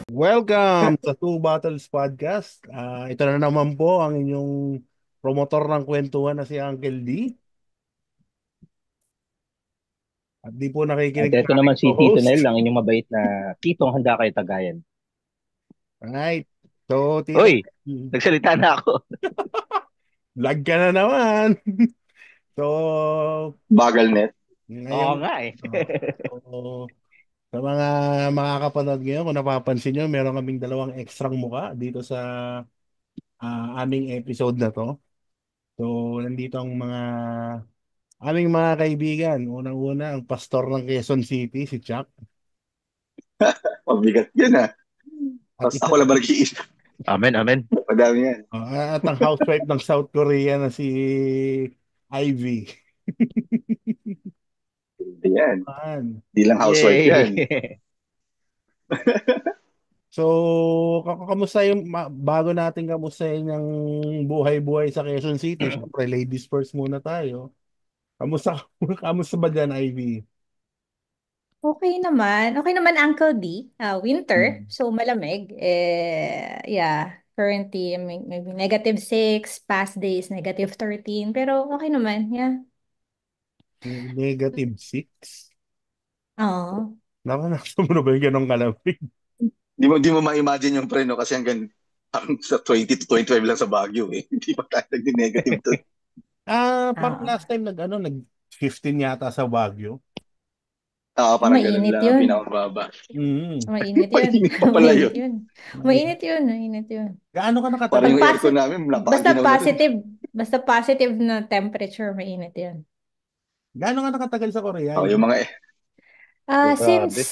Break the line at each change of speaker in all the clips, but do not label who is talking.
Welcome sa Two Bottles Podcast. Ito na naman po ang inyong promotor ng kwentuhan na si Uncle D. At di po
At
nakikinig
ito
sa ating
naman si Tito
co-host.
Nel, ang inyong mabait na titong handa kayo tagayan.
Alright. So, Tito,
Uy, nagsalita na ako.
vlog ka na naman. So,
Bagal net.
Oo
ngayon,
nga eh.
so, sa mga makakapanood ngayon, kung napapansin nyo, meron kaming dalawang ekstrang muka dito sa aming episode na to. So, nandito ang aming mga kaibigan. Unang-una, ang pastor ng Quezon City, si Chuck.
Mabigat yun ah.
At
Tapos
isa
ako lang ba nag-iisip?
Amen, amen.
Madami yan.
at ang housewife ng South Korea na si Ivy.
Hindi yan.
Man.
Hindi lang housewife yan.
Yay!
So, kamusta bago natin kamustahin yung buhay-buhay sa Quezon City? Siyempre, ladies first muna tayo. Kamusta, kamusta ba dyan, Ivy?
Okay naman. Okay naman, Uncle D. Winter,
Hmm.
so malamig. Yeah, currently maybe -6, past days -13. Pero okay naman, yeah.
-6?
Oo.
Nakanasan mo na ba yung ganong kalamig?
Di mo ma-imagine yung preno kasi hanggang sa 20 to 25 lang sa Baguio eh. Hindi pa tayo nag-negative to.
Parang
Oo.
last time nag 15 yata sa Baguio.
Parang ganun
Mainit
lang ang
yun.
pinakababa.
Mm.
Mainit yun.
Mainit pa pala
Mainit
yun.
yun. Mainit yun. Mainit yun.
Gaano ka
Parang
nakatagal?
yung
Pag
aircon
positive,
namin,
basta
napakaginaw na rin.
positive, basta positive na temperature, mainit yun.
Gaano ka nakatagal sa Korea?
Yung mga
Since
Grabe.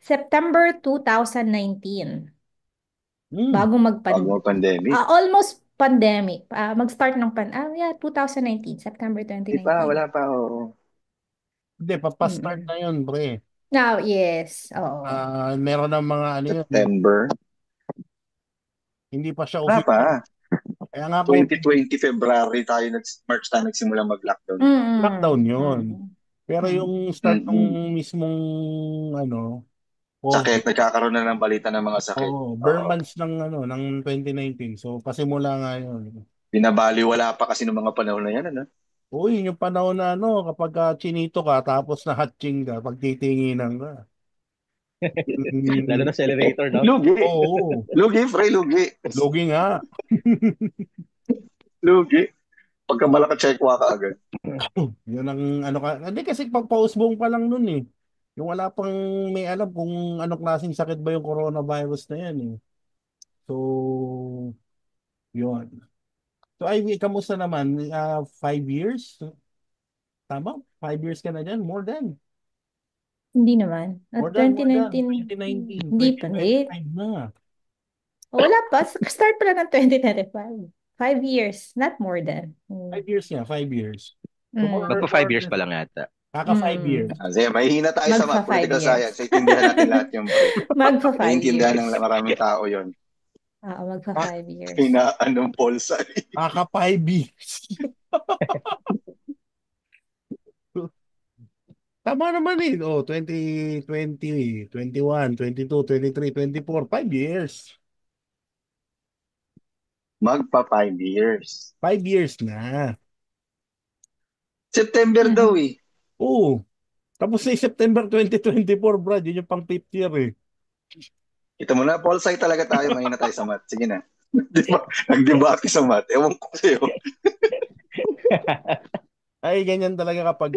September 2019.
Hmm.
Bago
bago mag-pandemic.
almost pandemic. Mag-start ng yeah, 2019, September
Di pa,
2019.
wala pa. Oo.
Hindi, papastart
Mm.
na yun, pre.
Now, yes. Oo.
Meron ng mga ano yun,
September.
hindi pa siya
Wala pa.
official. Kaya nga kung
2020 February tayo, March tayo nagsimula mag-lockdown.
lockdown
Mm.
yun.
Mm.
Pero
Mm.
yung start ng
Mm-mm.
mismong ano, COVID,
Sakit, nagkakaroon na ng balita ng mga sakit.
bare
Oo.
months ng 2019. So, pasimula nga yun.
Binabaliwala pa kasi ng mga panahon na yan, ano?
Uy, yung panahon na kapag chinito ka, tapos na hatching ka, pagtitinginan ka.
Lalo
Mm,
na sa elevator, no?
Lugi.
oo,
Lugi, pre, lugi.
logi nga.
Lugi. Pagka malaki checkwa ka agad.
Yun ang ano ka. Hindi kasi pagpausbong pa lang nun eh. Yung wala pang may alam kung anong klaseng sakit ba yung coronavirus na yan eh. So, yun. So, Ivy, kamusta naman? 5 years? Tama? 5 years ka na dyan? More than.
Hindi naman.
More
At
than, more than.
2019,
2019,
hindi pa. Eh.
2025 na.
Wala pa. Start pa lang ng 2025. 5 years, not more than.
5 years nga, 5 years. So,
Mm.
Magpa
more
5
or
years
less,
pa lang yata.
kaka 5 years.
Mm.
Kasi mahihina tayo sa
Magpa
math,
five
political
years.
science. Sa intindihan natin lahat yung pre.
Magpa five
Naiintindihan ng
years.
maraming tao yon.
Magpa
Ka-
5 years.
Kaya anong pulsa.
Kaka 5 years. Tama naman eh. 2020, 21, 22, 23, 24, 5 years.
Magpa 5 years.
5 years na.
September daw
Mhm.
eh.
Oo. Tapos na yung September 2024, Brad. Yun yung pang fifth year eh.
Kita mo na, Paul, side talaga tayo. Mahina tayo sa math. Sige na. Di ba? Nag-debate sa math. Ewan ko sa'yo.
Ay, ganyan talaga kapag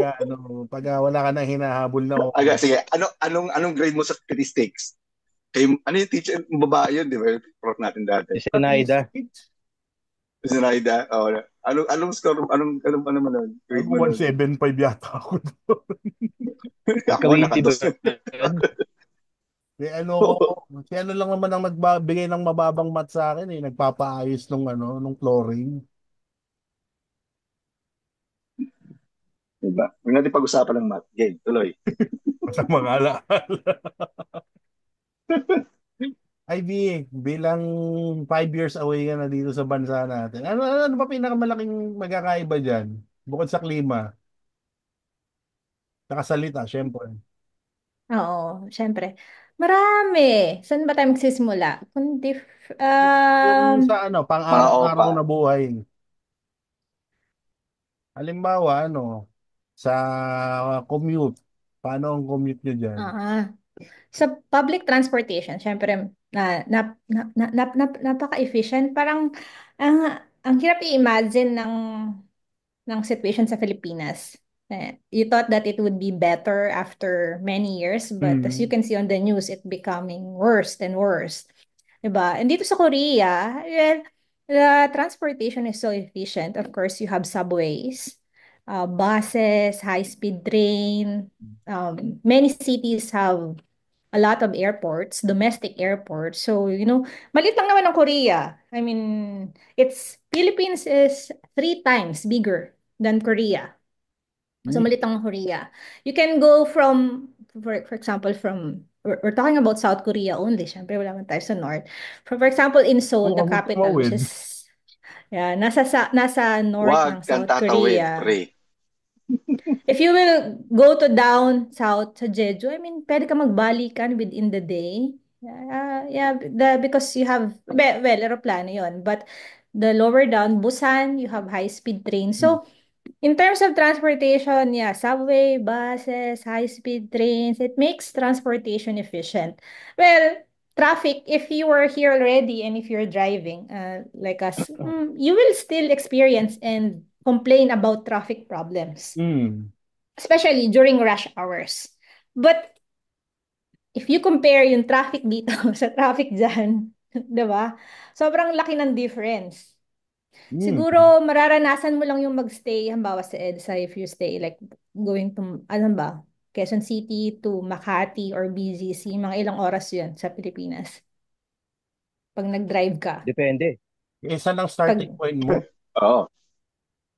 pag wala ka nang hinahabol na
Aga,
oras.
sige. Anong grade mo sa statistics? Ano yung teacher? Yung babae yun, di ba? Yung prof natin dati.
Si Senaida.
Statistics.
Si Naida. Oh, anong score? Ano mo nun? Grade
Ako
mo nun?
175 yata ako doon.
Ako,
Kawiti ba
nakados.
yun?
Si ano lang naman ang nagbibigay ng mababang mat sa akin eh. Nagpapaayos nung flooring.
Diba? Huwag natin pag-usapan ng math. Game, tuloy.
Masama nga lang. IB, bilang 5 years away ka na dito sa bansa natin. Ano ba pinakamalaking magkakaiba dyan? Bukod sa klima, nakasalita, syempre.
Oo, syempre. Marami. Saan ba tayo magsisimula? Kundi,
Yung sa ano,
Mga
pang-araw-araw
OPA.
na buhay. Halimbawa, sa commute. Paano ang commute nyo dyan?
ah, sa public transportation, syempre, napaka-efficient. Parang, ang hirap i-imagine ng situation sa Pilipinas. You thought that it would be better after many years, but as you
Hmm.
can see on the news, it becoming worse and worse. Diba? And dito sa Korea, well, the transportation is so efficient. Of course, you have subways, buses, high-speed train. Many cities have a lot of airports, domestic airports. So, maliit lang naman ang Korea. I mean, Philippines is 3 times bigger than Korea. So,
Hmm.
maliit lang ang Korea. You can go for example, we're talking about South Korea only. Siyempre, wala man tayo sa North. For example, in Seoul,
Huwag
the
ka
capital, which
magtawid.
is, yeah, nasa North
Wag
ng
kang
South
tatawid,
Korea.
pre.
If you will go to down south sa Jeju, I mean, pwede ka magbalikan within the day. Yeah, because you have, well, aeroplano yon. But the lower down, Busan, you have high-speed trains.
Hmm.
So, in terms of transportation, yeah, subway, buses, high-speed trains, it makes transportation efficient. Well, traffic, if you were here already and if you're driving, like us, you will still experience and complain about traffic problems,
Hmm.
especially during rush hours. But if you compare yung traffic dito sa traffic dyan, 'di ba? Sobrang laki ng difference.
Hmm.
Siguro mararanasan mo lang yung magstay, halimbawa sa EDSA, if you stay like going to, ano ba, Quezon City to Makati or BGC, mga ilang oras yun sa Pilipinas pag nag-drive ka.
Depende.
Saan ang
Pag,
starting point mo?
Oo.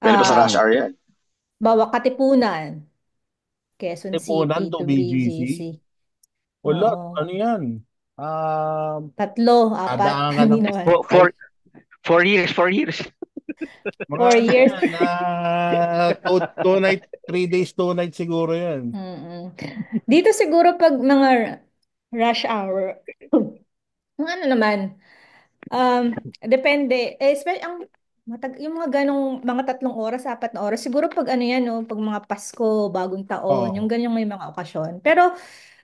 Pwede pa sa rush
ah,
hour yan.
bawa Katipunan, Quezon
Tipunan
City
to
to
BGC?
BGC.
Wala,
Oo.
ano yan?
Tatlo, apat,
Daangan ka
hindi
ng
naman.
For,
ay,
for, 4 years, 4 years.
mga
4
ano
years.
yan, two night, 3 days, 2 nights siguro yan.
Mm-mm. Dito siguro pag mga rush hour, yung ano naman, depende. Yung mga ganong, mga 3 oras, 4 na oras, siguro pag ano yan, no, pag mga Pasko, Bagong Taon, yung
Oo.
ganyang may mga okasyon. Pero,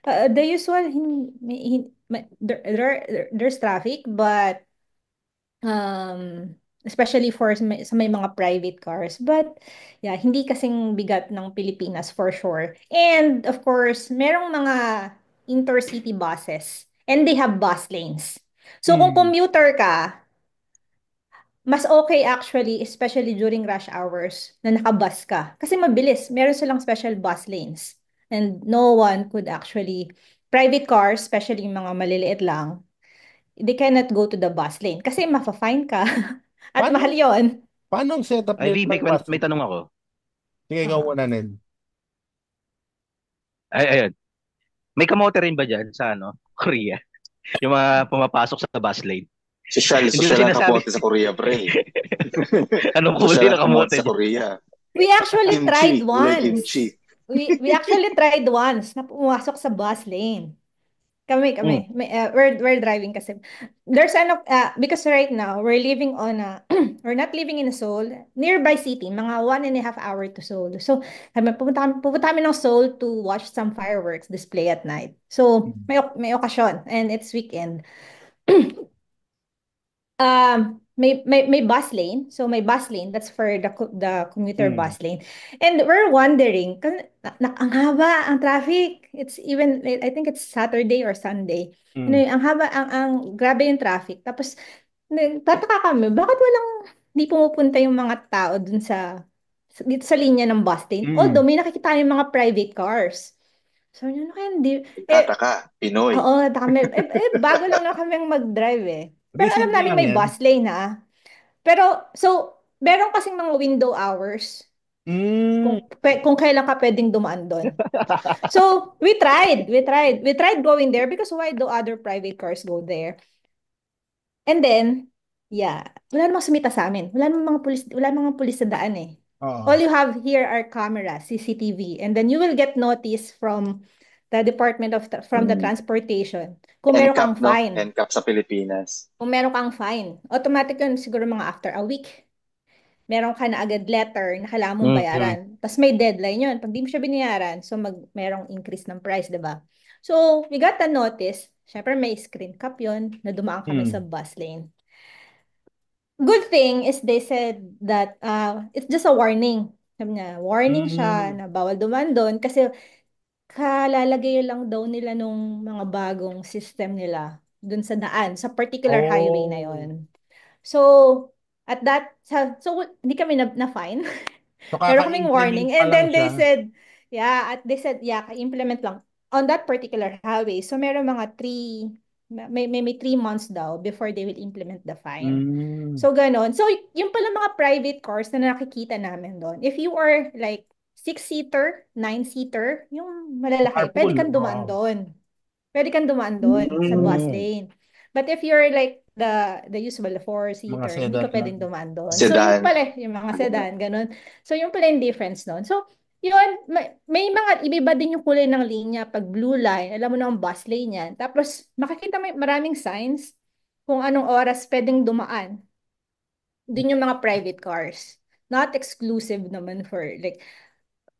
the usual, there's traffic, but, especially sa may mga private cars. But, yeah, hindi kasing bigat ng Pilipinas for sure. And, of course, merong mga intercity buses. And they have bus lanes. So, kung
Hmm.
commuter ka, mas okay actually, especially during rush hours, na nakabus ka. Kasi mabilis. Meron silang special bus lanes. And no one could actually, private cars, especially yung mga maliliit lang, they cannot go to the bus lane. Kasi mafa-fine ka. At mahal
Paano,
yon.
paano ang setup nila
Ivy,
ng bus?
may tanong ako.
Sige, ikaw
Ah.
muna, Ned.
Ay, ayun. May kamote rin ba dyan sa Korea? Yung mga pumapasok sa bus lane. Hindi mo
Social ang
sinasabi.
kamote sa Korea, pre.
Anong
Social
kulay
ang
na
kamote
kamote
sa
dyan?
Korea.
We actually tried
Kimchi. We like
once.
kimchi.
We actually tried once na pumasok sa bus lane.
Hmm.
We're driving kasi. Because right now, we're living on we're not living in Seoul, nearby city, mga 1.5 hour to Seoul. So, pupunta kami ng Seoul to watch some fireworks display at night. So, may okasyon, and it's weekend. May bus lane. So may bus lane. That's for the commuter
Hmm.
bus lane. And we're wondering, ang haba ang traffic. It's even, I think it's Saturday or Sunday.
Hmm.
Ang haba, grabe yung traffic. Tapos, tataka kami, bakit hindi pumupunta yung mga tao dito sa linya ng bus lane? Although,
Hmm.
may nakikita yung mga private cars. So, yun, kaya hindi.
Tataka. Pinoy.
Oo, bago lang na kami mag-drive eh. Pero alam
Recently
namin
lang
may
yan.
bus lane ha. Pero, so, meron kasing mga window hours
Hmm.
kung kailan ka pwedeng dumaan doon. So, we tried going there because why do other private cars go there? And then, yeah, wala namang sumita sa amin. Wala namang mga pulis sa daan eh. All
Oo.
you have here are cameras, CCTV, and then you will get notice from the from the transportation kung meron
NCAP,
kang
no?
fine.
NCAP sa Pilipinas.
Kung meron kang fine, automatic yun siguro mga after a week. Meron ka na agad letter na kailangan mong
Mm.
bayaran. Tapos may deadline yun. Pag di mo siya binayaran, so merong increase ng price, di ba? So, we got a notice. Syempre, may screen cap yun na dumaan kami sa
Mm.
bus lane. Good thing is they said that it's just a warning. Sabi niya, warning siya
Mm.
na bawal dumaan doon kasi kalalagay lang daw nila nung mga bagong system nila dun sa daan, sa particular highway na
Oh.
yon. So, hindi kami na-fine.
So,
Meron kaming
kaka-implement
warning.
pa
And
lang
then
siya.
they said, yeah, implement lang on that particular highway. So, meron mga may 3 months daw before they will implement the fine.
Mm.
So, ganon. So, yung pala mga private cars na nakikita namin doon, if you are like 6-seater, 9-seater, yung malalaki,
Carpool.
Pwede kang dumaan doon sa bus
Mm.
lane. But if you're like the usual, the
Mga
4-seater, hindi
sedan
ka
lang.
pwedeng dumaan doon. So, yung
Sedan.
pala, yung mga sedan, ganun. So, yung pala yung difference doon. So, yun, may mga iba din yung kulay ng linya. Pag blue line, alam mo na ang bus lane yan. Tapos, makikita mo maraming signs kung anong oras pwedeng dumaan. Doon yung mga private cars. Not exclusive naman for like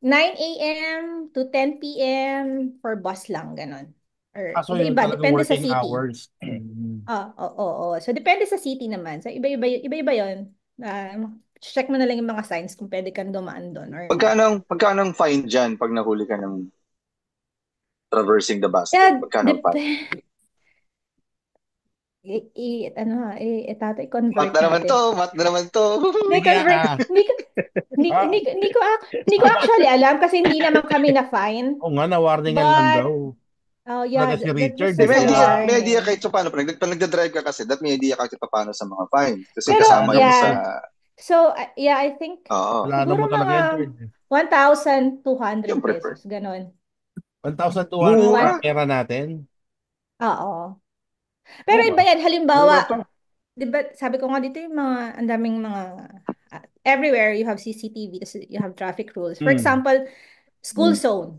9 a.m. to 10 p.m. for bus lang, ganun. Or
So, yun
iba-iba,
talagang
depende sa
working
city.
hours. Mm.
Oo. So, depende sa city naman. So, iba-iba yun. Check mo na lang yung mga signs kung pwede kang dumaan doon or not.
Pagkano ang fine dyan pag nahuli ka ng traversing the bus lane?
Yeah,
Pagkano ang fine?
convert
Mat na naman
natin.
to, mat na naman to.
Sige,
Hindi ko,
Ah,
hindi ko actually alam kasi hindi naman kami na fine.
oo nga, na-warningan lang
But,
daw.
oh yeah,
Talaga si Richard,
this
Di,
was a
may idea
warning.
kahit sa paano. Pag nagdadrive ka kasi, may idea kahit pa paano sa mga fines. Kasi
Pero,
kasama yun sa,
yeah. So, yeah, I think,
oo,
Wala
siguro
naman talaga
mga
yan, Third.
1,200
yung prefer.
pesos, ganon.
1,200
Mura.
ang pera natin.
Oo. Pero
Oo
iba
ba?
yan,
Mura
halimbawa,
pa.
di ba, sabi ko nga dito yung ang daming mga, everywhere you have CCTV, kasi you have traffic rules. For
Mm.
example, school zone.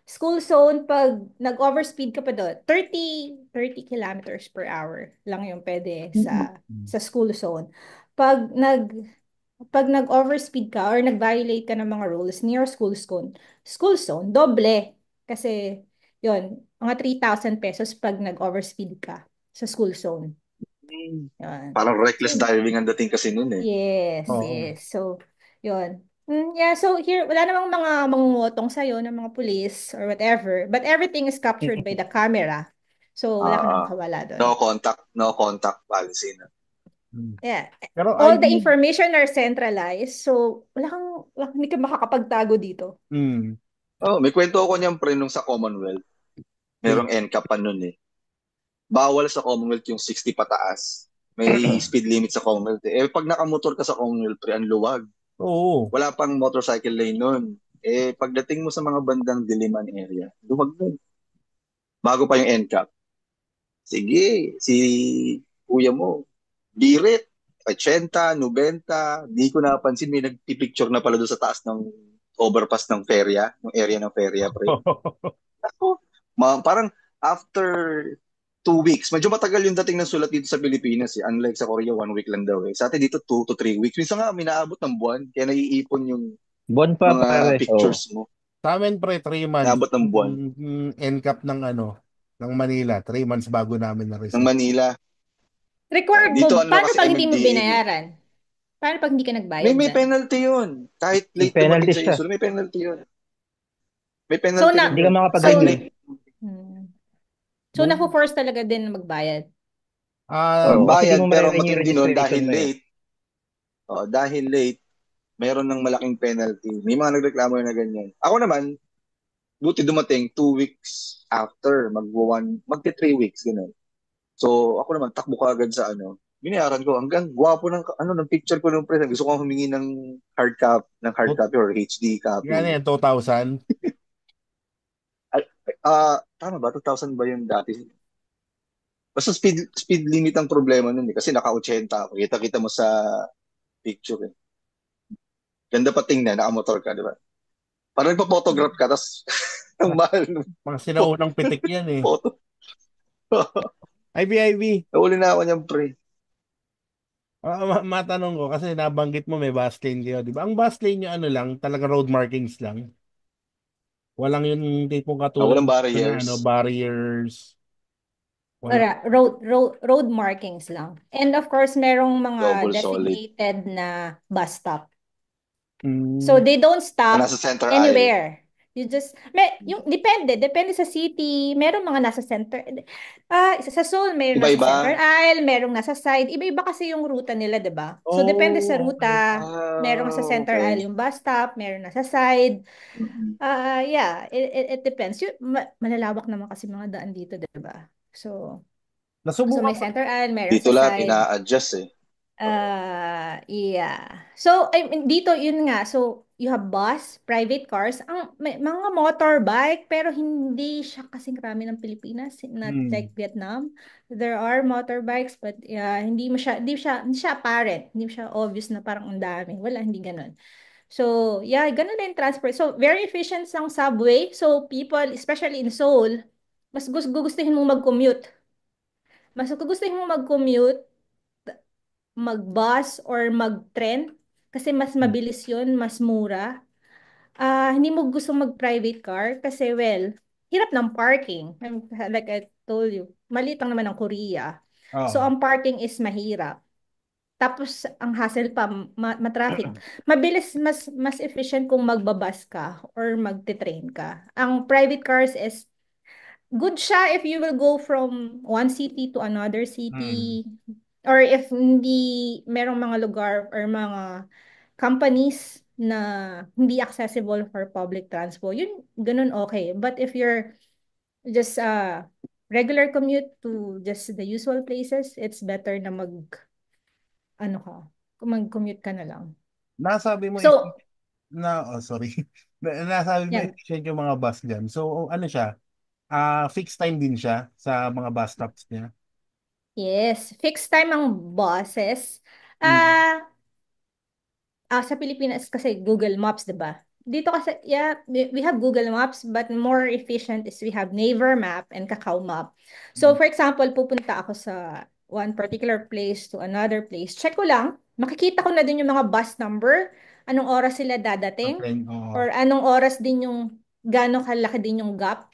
School zone, pag nag-overspeed ka pa doon, 30 kilometers per hour lang yung pwede sa school zone. Pag nag pag nag-overspeed ka or nag-violate ka ng mga rules near school zone, doble. Kasi, yon mga 3,000 pesos pag nag-overspeed ka sa school zone. Yun.
Parang reckless
So,
driving ang dating kasi nun eh.
yes,
Oo.
yes. So, yun. Yeah, so here, wala namang mga mangungutong sa'yo ng mga police or whatever. But everything is captured by the camera. So, wala ka nang kawala doon.
No contact policy na.
Mm.
Yeah.
Pero
All the
ID,
information are centralized. So, hindi ka makakapagtago dito.
Oh, may kwento ako niyan pre nung sa Commonwealth. Merong NCAP pa nun eh. Bawal sa Commonwealth yung 60 pataas. May speed limit sa Commonwealth eh. Pag nakamotor ka sa Commonwealth pre, ang luwag.
oo.
Wala pang motorcycle lane nun. Pagdating mo sa mga bandang Diliman area, luwag nun. Bago pa yung NCAP. Sige, si kuya mo, birit, 80, 90, di ko napansin, may nagpipicture na pala doon sa taas ng overpass ng ferya, yung area ng ferya, pre. Ako, parang after 2 weeks, medyo matagal yung dating ng sulat dito sa Pilipinas eh. Unlike sa Korea, 1 week lang daw eh. Sa atin dito, 2 to 3 weeks. Minsan nga, minaabot ng buwan, kaya naiipon yung
Buwan pa
mga
pare. Oh.
pictures mo.
Sa amin, pre, 3 months.
Naabot ng buwan.
NCAP ng ng Manila, 3 months bago namin
Ng
na-receive.
Manila.
Required
Dito
mo.
ano
Paano
kasi
pag hindi mo
MMDA.
binayaran? Paano pag hindi ka
May
nagbayad
may
dyan?
penalty yun. Kahit
May
late dumating
penalty
sa
siya.
insulin, may penalty yun. May
So,
penalty rin
Hindi ka
yun. Kahit
so,
makapag-renew.
late.
so na-force talaga din na magbayad.
Oh, kasi di
Bayad
mo
pero
ma-renew yung
matindi nun
registration mo eh.
dahil late, mayroon ng malaking penalty. May mga nagreklamo na ganyan. Ako naman, buti dumating 2 weeks after, magti 3 weeks, ganun. So, ako naman, takbo ka agad sa binayaran ko. Hanggang gwapo ng picture ko nung pre. Gusto ko humingi ng hard copy or HD
Yan
copy.
yan, 2,000.
Tama ba? 2,000 ba yung dati? Basta speed limit ang problema nun eh. Kasi naka-80 ako. Kita-kita mo sa picture eh. Ganda pa tingnan, nakamotor ka, di ba? Parang nagpa-photograph ka, tapos ang mahal ng
Mga sinaunang pitik yan eh.
photo.
Ivy.
Nahuli na ako niyan, pre.
Matanong ko kasi nabanggit mo may bus lane kayo, di ba? Ang bus lane nyo ano lang, talaga road markings lang. Walang yung tipong katulad
Walang
na ano,
barriers.
barriers. Wala.
Road markings lang. And of course, merong mga
Double solid.
designated na bus stop. So
Mm,
they don't
Na
stop
nasa center aisle.
anywhere. Yung depende sa city. Merong mga nasa center. Sa Seoul, merong nasa center
Iba-iba.
aisle, merong nasa side. Iba-iba kasi yung ruta nila, 'di ba? So depende sa
oh, okay.
ruta. Merong sa center
Okay.
aisle yung bus stop, merong nasa side.
Mm-mm.
Yeah, it depends. Malalawak naman kasi mga daan dito, 'di ba? So
Nasubukan
may
ko.
center aisle, meron
Dito
sa
lahat
side.
ina-adjust eh.
Yeah. So, I mean, dito, yun nga. So, you have bus, private cars, may mga motorbike, pero hindi siya kasing rami ng Pilipinas, not
Mm.
like Vietnam. There are motorbikes, but hindi siya apparent, hindi siya obvious na parang ang dami. Wala, hindi ganun. So, yeah, ganun din transport. So, very efficient ang subway. So, people, especially in Seoul, mas gugustuhin mo mag-commute. Mas gugustuhin mo mag-commute mag-bus or mag-tren kasi mas mabilis yun, mas mura. Hindi mo gusto mag-private car kasi, well, hirap ng parking. Like I told you, maliit lang naman ang Korea. So,
Oo.
ang parking is mahirap. Tapos, ang hassle pa, ma-traffic. Mabilis, mas efficient kung magbabas ka or magte-train ka. Ang private cars is good siya if you will go from one city to another
Mm.
city or if hindi merong mga lugar or mga companies na hindi accessible for public transport. Yun, ganun okay. But if you're just regular commute to just the usual places, it's better na ano ka, mag-commute ka na lang.
Nasabi mo
So,
sorry. Nasabi mo
yan.
efficient yung mga bus diyan. So ano siya? Fixed time din siya sa mga bus stops niya.
Yes, fixed time ang buses.
Mm.
Ah, sa Pilipinas kasi Google Maps, 'di ba? Dito kasi, yeah, we have Google Maps, but more efficient is we have Naver Map and Kakao Map. So, for example, pupunta ako sa one particular place to another place. Check ko lang, makikita ko na din yung mga bus number, anong oras sila dadating,
Okay, oo.
or anong oras din yung, gaano kalaki din yung gap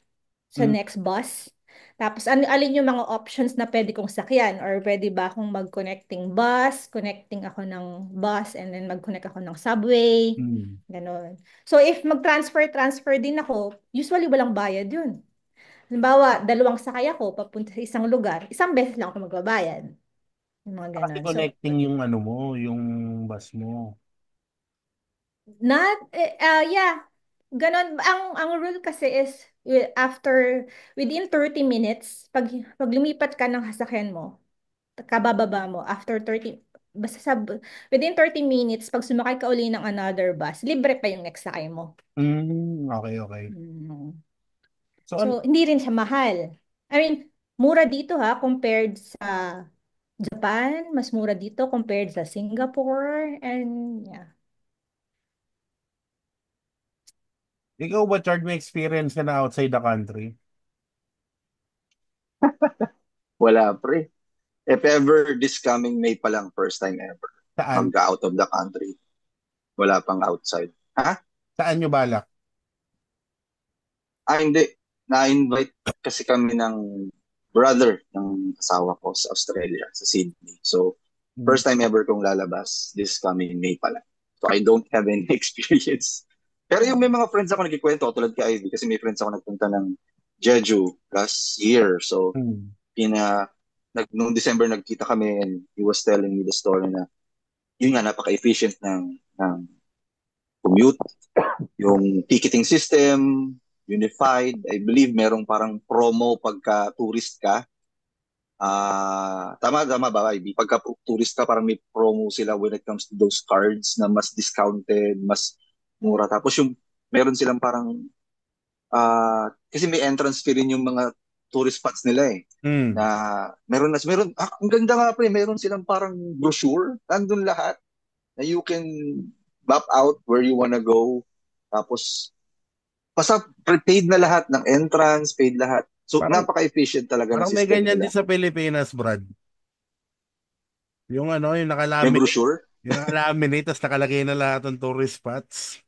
sa
Mm.
next bus. Tapos, alin yung mga options na pwede kong sakyan or pwede ba akong mag-connecting bus, connecting ako ng bus and then mag-connect ako ng subway,
Mm.
ganon. So, if transfer din ako, usually walang bayad yun. Halimbawa, dalawang sakay ako papunta sa isang lugar, isang beses lang ako magbabayad. Yung mga
Kasi
ganon. So,
connecting yung ano mo, yung bus mo.
yeah, ganon. Ang rule kasi is within 30 minutes, pag lumipat ka ng sasakyan mo, kabababa mo after 30 basta within 30 minutes pag sumakay ka uli ng another bus libre pa yung next sakay mo.
Okay.
Mm.
So
So hindi rin siya mahal. I mean, mura dito ha compared sa Japan, mas mura dito compared sa Singapore and yeah.
ikaw ba, Chard, may experience ka na outside the country?
Wala, pre. If ever this coming May pa lang, first time ever.
Saan?
Mag-out of the country. Wala pang outside. Ha?
Saan nyo balak?
Hindi. Na-invite kasi kami ng brother ng asawa ko sa Australia, sa Sydney. So,
Mm.
first time ever kong lalabas this coming May pa lang. So, I don't have any experience. Pero yung may mga friends ako nagkikwento, tulad kay Ivy, kasi may friends ako nagpunta ng Jeju last year. So,
Mm.
nung December nagkita kami and he was telling me the story na yun nga, napaka-efficient ng commute, yung ticketing system, unified. I believe merong parang promo pagka tourist ka. Tama ba, Ivy? Pagka tourist ka, parang may promo sila when it comes to those cards na mas discounted, mas mura. Tapos yung meron silang parang kasi may entrance fee rin yung mga tourist spots nila eh. Na
Mm.
ang ganda nga pre, meron silang parang brochure, nandun lahat, na you can map out where you wanna go. Tapos, basta prepaid na lahat ng entrance, paid lahat. So,
Parang
napaka-efficient talaga ng
parang may
system
ganyan din
nila.
sa Pilipinas, Brad. Yung ano,
May brochure?
yung nakalaminate, tapos nakalagay na lahat ng tourist spots.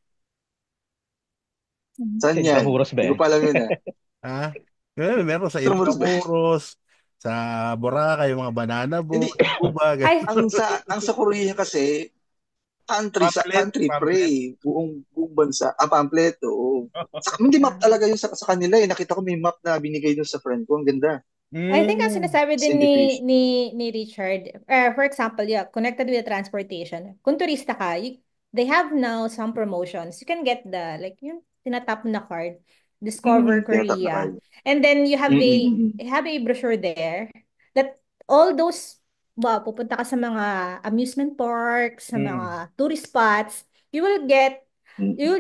Saan
Sa
yan?
Intramuros ba
Hindi ko
yan?
pa alam yun ah.
Ah, meron sa
Tremors ba?
Intramuros, sa Boracay, yung mga banana
Hindi.
boat, Cuba,
Ay,
Ang sa Korea kasi, country
pamphlet.
pre, buong bansa. Pamphlet, oo. Hindi map talaga yun sa kanila eh. Nakita ko may map na binigay dun sa friend ko. Ang ganda.
I think ang
Mm.
sinasabi
It's
din
in the fish.
ni Richard, for example, yeah, connected with the transportation. Kung turista ka, they have now some promotions. You can get like yung tinatap na card, Discover
Tinatap na
Korea.
card.
And then you
Mm-mm.
have a brochure there that all those, pupunta ka sa mga amusement parks, sa
Mm.
mga tourist spots, you will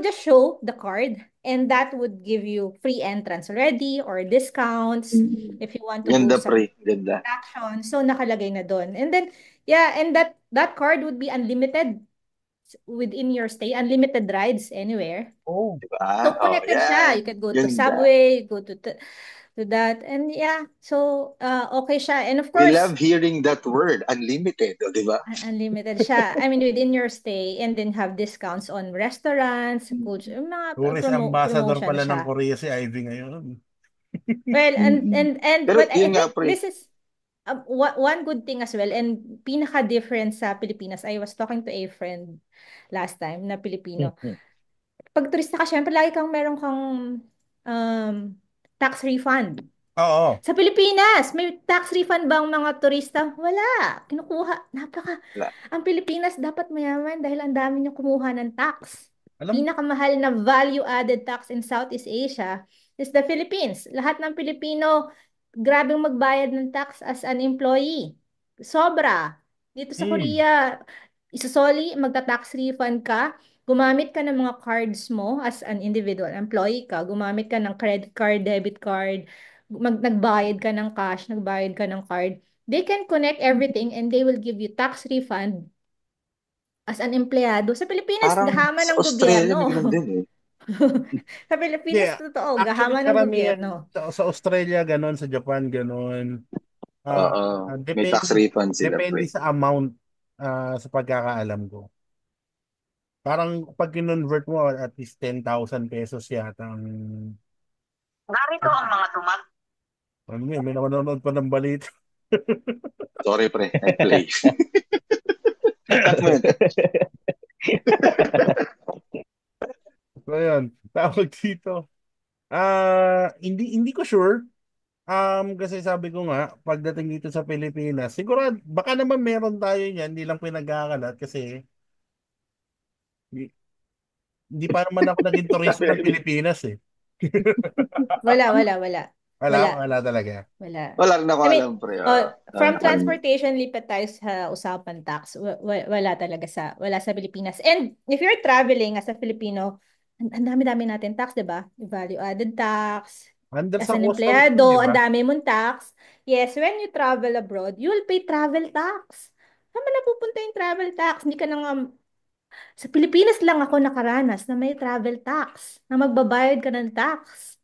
just show the card and that would give you free entrance already or discounts
Mm-mm.
if you want to go
Ganda
sa
pre, ganda.
attraction. So nakalagay na doon. And then yeah, and that card would be unlimited within your stay, unlimited rides anywhere.
Oh.
Diba?
So
Oh,
connected siya. You
yan.
could go to
Ganda.
Subway, go to that. And yeah, so okay siya. And of
We
course,
love hearing that word, unlimited. O, diba?
unlimited siya. I mean, within your stay and then have discounts on restaurants, culture, yung mga
Tourist ambassador
promotion
pala ng
siya.
Korea si Ivy ngayon.
Well,
Pero
but I
yun nga
think
pre,
this is one good thing as well and pinaka-difference sa Pilipinas. I was talking to a friend last time na Pilipino. Pag turista ka, syempre lagi meron kang um, tax refund.
Oo.
Sa Pilipinas, may tax refund ba ang mga turista? Wala. Kinukuha.
wala.
Ang Pilipinas dapat mayaman dahil ang dami niyong kumuha ng tax.
Alam,
Pinakamahal na value-added tax in Southeast Asia is the Philippines. Lahat ng Pilipino, grabing magbayad ng tax as an employee. Sobra. Dito sa
mm.
Korea, isusoli, magta-tax refund ka, gumamit ka ng mga cards mo as an individual employee ka, gumamit ka ng credit card, debit card, nagbayad ka ng cash, nagbayad ka ng card, they can connect everything and they will give you tax refund as an empleyado. Sa Pilipinas,
Parang
gahaman
sa
ng
Australia may
gobyerno.
ganun din eh.
Sa Pilipinas,
Yeah.
totoo,
Actually,
gahaman ng
karamihan
gobyerno.
sa Australia ganon, sa Japan ganon. Ah,
Oo. May tax
depende
refund sila
depende
pre.
sa amount, sa pagkakaalam ko. Parang pag kinonvert mo at least 10,000 pesos yata ang
Narito ang mga tumag.
ano yun, may nanonood pa ng balita.
Sorry pre, nag-play. Cut mo yun.
So yun, tawag dito. Hindi ko sure. Kasi sabi ko nga, pagdating dito sa Pilipinas, siguro baka naman meron tayo niyan, hindi lang pinagkakalat kasi hi- hindi pa naman ako naging turista ng Pilipinas eh.
Wala, wala, wala. Wala.
Wala talaga.
Wala.
Wala rin ako
I mean,
alam pre. Wala rin
from
ako alam.
transportation, lipat tayo sa usapan tax. Wala talaga wala sa Pilipinas. And if you're traveling as a Filipino, ang dami-dami natin tax, di ba? Value added tax.
Under
As
sa
an
customs yun, di
empleyado, ang
ba?
dami mong tax. Yes, when you travel abroad, you will pay travel tax. Saan ba napupunta yung travel tax? Hindi ka na nga, sa Pilipinas lang ako nakaranas na may travel tax, na magbabayad ka ng tax.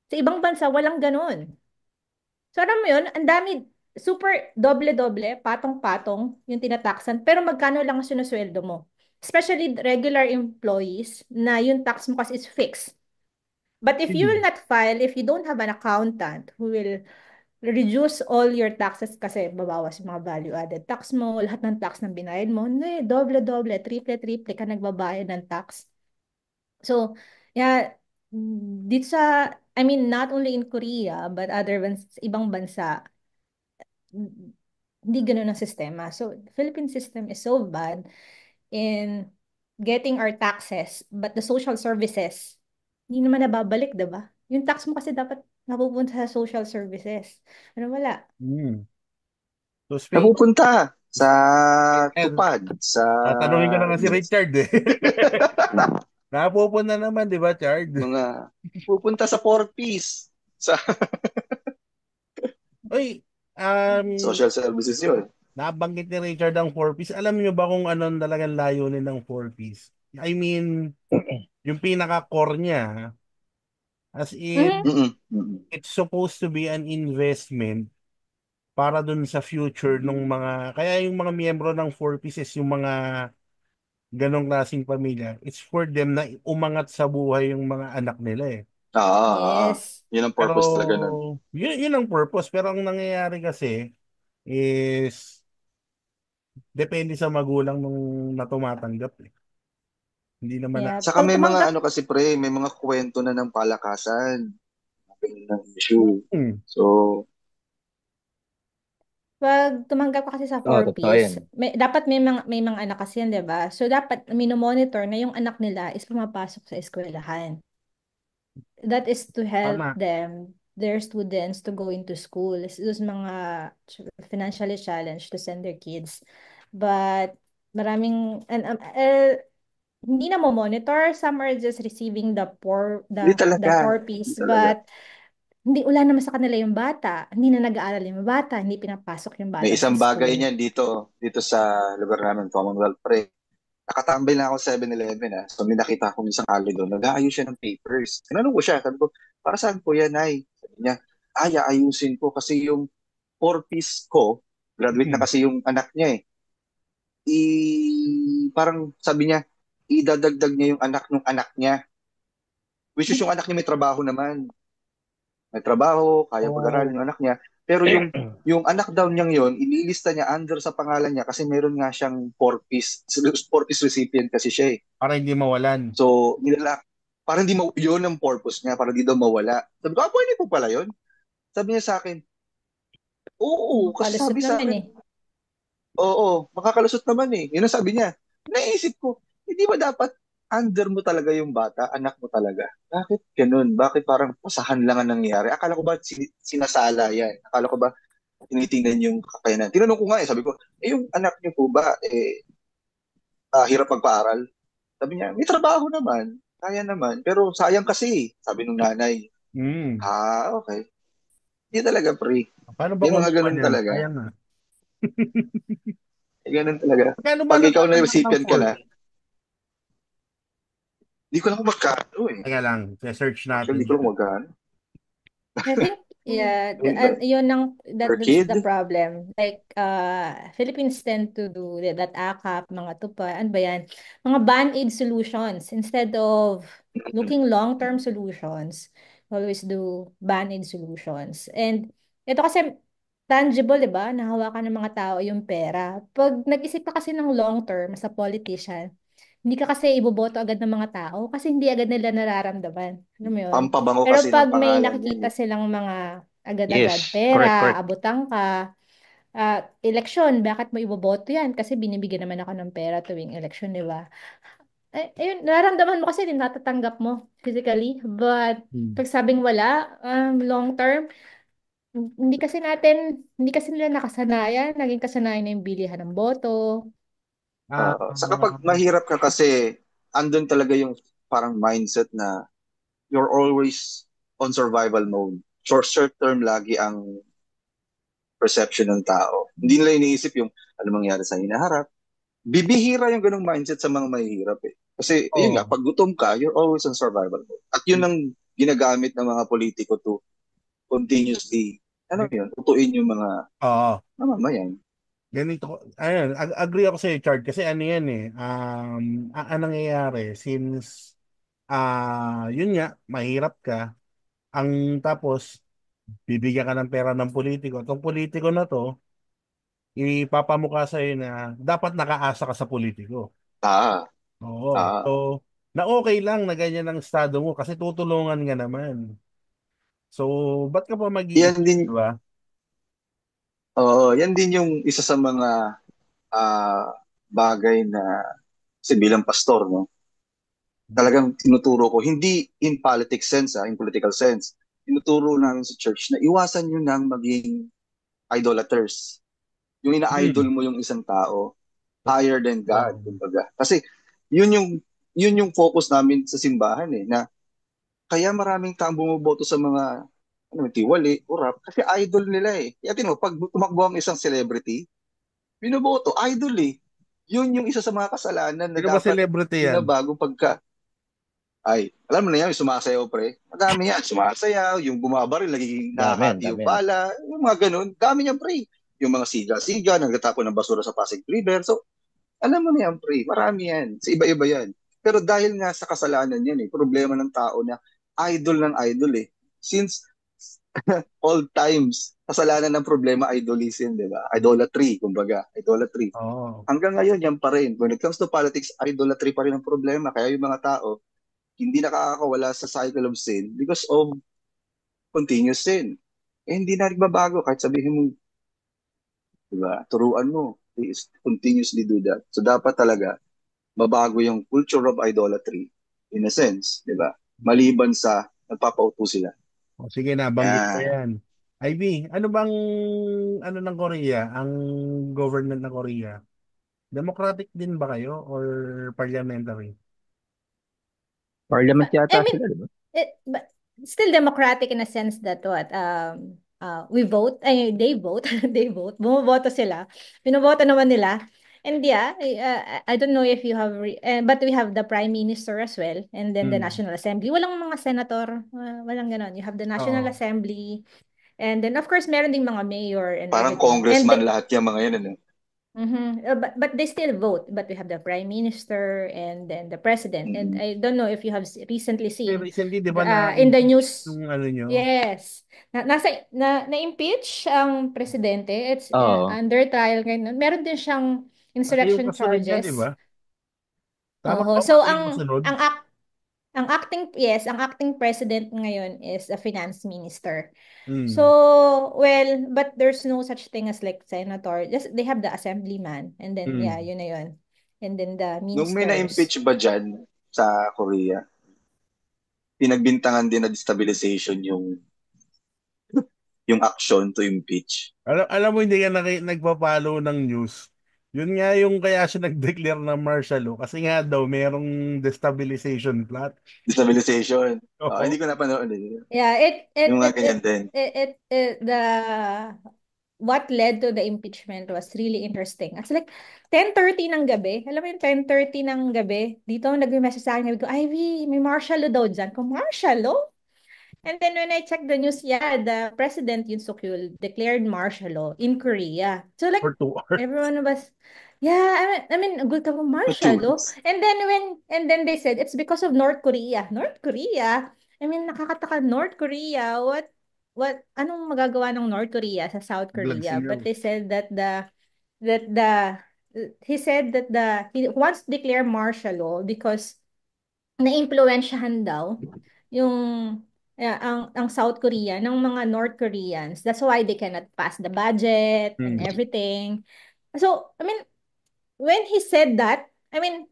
Sa ibang bansa, walang ganun. So alam mo yun, ang dami, super doble-doble, patong-patong yung tinataksan, pero magkano lang ang sinusweldo mo. Especially regular employees na yung tax mo kasi is fixed. But if you will
Hmm.
not file, if you don't have an accountant who will reduce all your taxes kasi babawas yung mga value-added tax mo, lahat ng tax na binayad mo, doble-doble, triple-triple ka nagbabayad ng tax. So, yeah, dito I mean, not only in Korea, but ibang bansa, hindi ganun ang sistema. So, the Philippine system is so bad in getting our taxes, but the social services, hindi naman nababalik, diba? Yung tax mo kasi dapat napupunta sa social services. Ano wala?
Hmm. So
Napupunta sa
eh,
tupad, sa
tatanungin ko na nga si Richard eh. Napupunta naman, di ba, Chard?
mga pupunta sa four piece. Sa
Oy, um,
Social services yun.
nabanggit ni Richard ang four-piece. Alam niyo ba kung ano talagang layunin ng four-piece? I mean, yung pinaka-core niya, as
Mhm.
in,
Mm-mm. Mm-mm.
it's supposed to be an investment para dun sa future ng mga, kaya yung mga miyembro ng four pieces, yung mga ganong klaseng pamilya, it's for them na umangat sa buhay yung mga anak nila eh.
Yes.
Yun ang
Pero,
purpose talaga nun.
yun ang purpose. Pero ang nangyayari kasi is, depende sa magulang nung na tumatanggap eh. Hindi naman na,
Yeah.
Saka
Pag
may mga
tumanggap,
ano kasi pre, may mga kwento na ng palakasan. Ganun ang issue.
hmm,
So,
pag tumanggap ka kasi sa
Oo, totoo yan.
four-piece, dapat may mga anak kasi yan, 'di ba? So dapat minomonitor na yung anak nila is pumapasok sa eskwelahan. That is to help
tama.
them, their students, to go into school. Those mga financially challenged to send their kids. But maraming hindi na mo monitor. Some are just receiving the poor
hindi
the
talaga.
four
Hindi
piece,
talaga.
but hindi, wala naman sa kanila yung bata. Hindi na nag-aaral yung bata, hindi pinapasok yung
May
bata sa
isang bagay
school.
niyan dito sa lugar namin, Commonwealth pre. Nakatambay na ako sa 7-Eleven So may nakita akong isang ali doon. Nag-aayos siya ng papers. Tinanong ko siya, sabi ko, para saan po yan, Nay? Sabi niya, ayusin ko kasi yung four-piece ko, graduate na
Hmm.
kasi yung anak niya eh. Parang sabi niya, idadagdag niya yung anak ng anak niya. Which is yung anak niya may trabaho naman. May trabaho, kaya pag-aralin
Oh,
yung anak niya. Pero yung anak daw niyang yon, inilista niya under sa pangalan niya kasi meron nga siyang four-piece recipient kasi siya eh.
para hindi mawalan.
So, para hindi yun ang purpose niya, para di daw mawala. Sabi ko, pwede po pala yun. Sabi niya sa akin, oo, kasi
Kalusot
sabi sa
naman
akin,
eh.
oo, makakalusot naman eh. Yun ang sabi niya. Naisip ko, hindi ba dapat under mo talaga yung bata, anak mo talaga? Bakit ganun? Bakit parang pasahan lang ang nangyayari? Akala ko ba sinasala yan? Akala ko ba tinitingnan yung kakayanan? Tinanong ko nga eh, sabi ko, yung anak niyo po ba, hirap magpaaral? Sabi niya, may trabaho naman, kaya naman, pero sayang kasi, sabi nung nanay.
Hmm.
Okay. Hindi talaga pre.
Paano ba
Yung mga
kukuha
ganun
niyan?
talaga.
Sayang na.
Ganun talaga.
Magkano ba
Pag ikaw na
nagkakaroon ng
recipient ka na,
four-piece?
di ko lang kung magkano eh.
Teka lang, search
Actually,
natin
di ko lang
dyan.
kung magkano.
I think, yeah,
Ayun ba?
yun
Per
that's
kid?
the problem. Like, Philippines tend to do that AKAP, mga tupa, ano ba yan? Mga band-aid solutions. Instead of looking long-term solutions, always do band-aid solutions. And ito kasi tangible, di ba? Nahawakan ng mga tao yung pera. Pag nag-isip ka kasi ng long-term sa politician, hindi ka kasi iboboto agad ng mga tao kasi hindi agad nila nararamdaman. Alam mo yun?
Pampabango
Pero
kasi ng
pag may
pangalan yan
nakikita
eh.
silang mga agad-agad
Yes, correct,
pera,
correct.
abutan ka, eleksyon, bakit mo iboboto yan? Kasi binibigyan naman ako ng pera tuwing eleksyon, di ba? Ayun, nararamdaman mo kasi din natatanggap mo physically. But
Hmm.
pag sabing wala, long term, hindi kasi nila nakasanayan, naging kasanayan na yung bilihan ng boto.
Ah,
Sa kapag mahirap ka kasi, andun talaga yung parang mindset na you're always on survival mode. Short term lagi ang perception ng tao. Hindi nila iniisip yung ano mangyari sa hinaharap. Bibihira yung ganong mindset sa mga mahihirap eh. Kasi, yun nga,
oh,
pag gutom ka, you're always on survival mode. At yun ang ginagamit ng mga politiko to continuously, tutuin yung mga
oo.
mamamayan.
Ganito, ayun, agree ako sa Chart, kasi ano yan eh, ang nangyayari, since, yun nga, mahirap ka, ang tapos, bibigyan ka ng pera ng politiko, itong politiko na to, ipapamukha sa'yo na dapat nakaasa ka sa politiko.
Ah,
Oo. So,
ah.
na okay lang na ganyan ang estado mo kasi tutulungan nga naman. So, ba't ka pa
Yan
mag-iisip,
din,
di ba?
yan din yung isa sa mga ah, bagay na kasi bilang pastor, no? Talagang tinuturo ko, hindi in politics sense, in political sense. Tinuturo namin sa church na iwasan nyo nang maging idolaters. Yung ina-idol
Hmm.
mo yung isang tao, higher than God,
Wow.
kumbaga. Kasi yun yung yun yung focus namin sa simbahan na kaya maraming taong bumoboto sa mga ano, tiwali, kurap. Kasi idol nila eh. Kaya mo, pag tumakbo ang isang celebrity, binoboto, idol eh. Yun yung isa sa mga kasalanan na
Sino ba
dapat
celebrity yan?
binabago pagka, ay, alam mo na yan, yung sumasayaw pre. Madami yan, sumasayaw, yung bumabaril, nagiging
Dami yan,
nahati yung
dami yan.
bala, yung mga ganun, dami niyan pre. Yung mga siga-siga, nagtatapon ng basura sa Pasig River. So, alam mo na yan pre, marami yan. Sa iba-iba yan. Pero dahil nga sa kasalanan yan eh, problema ng tao na idol ng idol eh. Since all times, kasalanan ng problema, idolism, di ba? Idolatry, kumbaga, idolatry.
Oo.
Hanggang ngayon, yan pa rin. When it comes to politics, idolatry pa rin ang problema. Kaya yung mga tao, hindi nakakawala sa cycle of sin because of continuous sin. Eh, hindi na nagbabago kahit sabihin mo, di ba, turuan mo, is continuously do that. So, dapat talaga, mabago yung culture of idolatry in a sense, di ba? Maliban sa nagpapauto sila.
O, sige na, banggit ko
Yan.
yan. Ivy, ano bang ano ng Korea? Ang government ng Korea? Democratic din ba kayo or parliamentary?
Parliament
I
yata
mean,
sila, di ba?
but still democratic in a sense that what we vote, ay, they vote, they vote, bumoboto sila, binoboto naman nila. And yeah, I don't know if you have, but we have the Prime Minister as well, and then the
Hmm.
National Assembly. Walang mga senator, walang ganon. You have the National
Oo.
Assembly, and then of course, meron ding mga mayor and
Parang
everything. And
congressman lahat yung mga yan. Ano?
But they still vote. But we have the Prime Minister and then the President. And
Mm.
I don't know if you have recently
Eh,
seen
recently, di
the,
ba
in the
na-impeach
news.
yung ano nyo?
Yes. Na-impeach ang presidente. It's
Oo.
under trial ngayon. Meron din siyang
Pati yung
insurrection
kasunod niya, di ba?
charges.
Tama
Oo.
ba?
So
Pati yung kasunod?
ang acting, yes, ang acting president ngayon is a finance minister. So,
Hmm.
well, but there's no such thing as like senator. Just they have the assemblyman and then yeah,
Hmm.
yun na yun. And then the
Nung may
ministers.
na-impeach ba dyan sa Korea, pinagbintangan din na destabilization yung action to impeach.
Alam mo, hindi ka nagpa-follow ng news. Yun nga yung kaya siya nag-declare ng martial law kasi nga daw merong destabilization plot.
Destabilization.
Oo.
Hindi ko napanood eh.
Yeah,
Yung mga ganyan din.
the what led to the impeachment was really interesting. It's like 10:30 ng gabi. Alam mo yung 10:30 ng gabi, dito nag-message sa akin, sabi ko, Ivy, may martial law daw dyan. Kung martial law? And then when I checked the news, yeah, the President Yoon Suk Yeol declared martial law in Korea. So like
For 2 hours.
everyone was, yeah, I mean, good ka martial law.
Matulis.
And then they said it's because of North Korea. North Korea? I mean, nakakataka North Korea. Anong magagawa ng North Korea sa South
Vlog
Korea? But
zero.
they said that the he said that he wants to declare martial law because naimpluwensyahan daw yung ang South Korea ng mga North Koreans. That's why they cannot pass the budget and
Hmm.
everything. So, I mean, when he said that, I mean,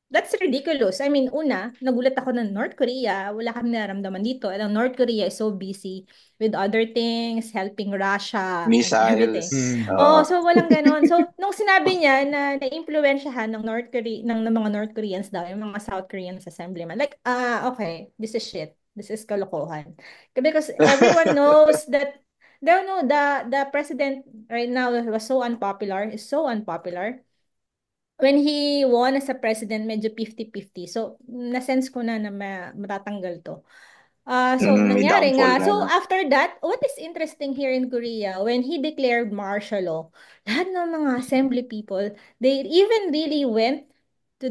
that's ridiculous. I mean, una, nagulat ako ng North Korea. Wala kami nararamdaman dito. And ang North Korea is so busy with other things, helping Russia and everything.
Missiles.
Hmm.
Oh, so walang ganon. So, nung sinabi niya na naimpluwensyahan ng North Korea, ng mga North Koreans daw, yung mga South Koreans assemblyman, like, okay, this is shit. This is kalokohan. Because everyone knows that, no, the president right now was so unpopular, is so unpopular. When he won as a president, medyo 50-50. So, na-sense ko na matatanggal to. So,
May
nangyari
downfall
nga.
na.
So,
No?
after that, what is interesting here in Korea, when he declared martial law, lahat ng mga assembly people, they even really went to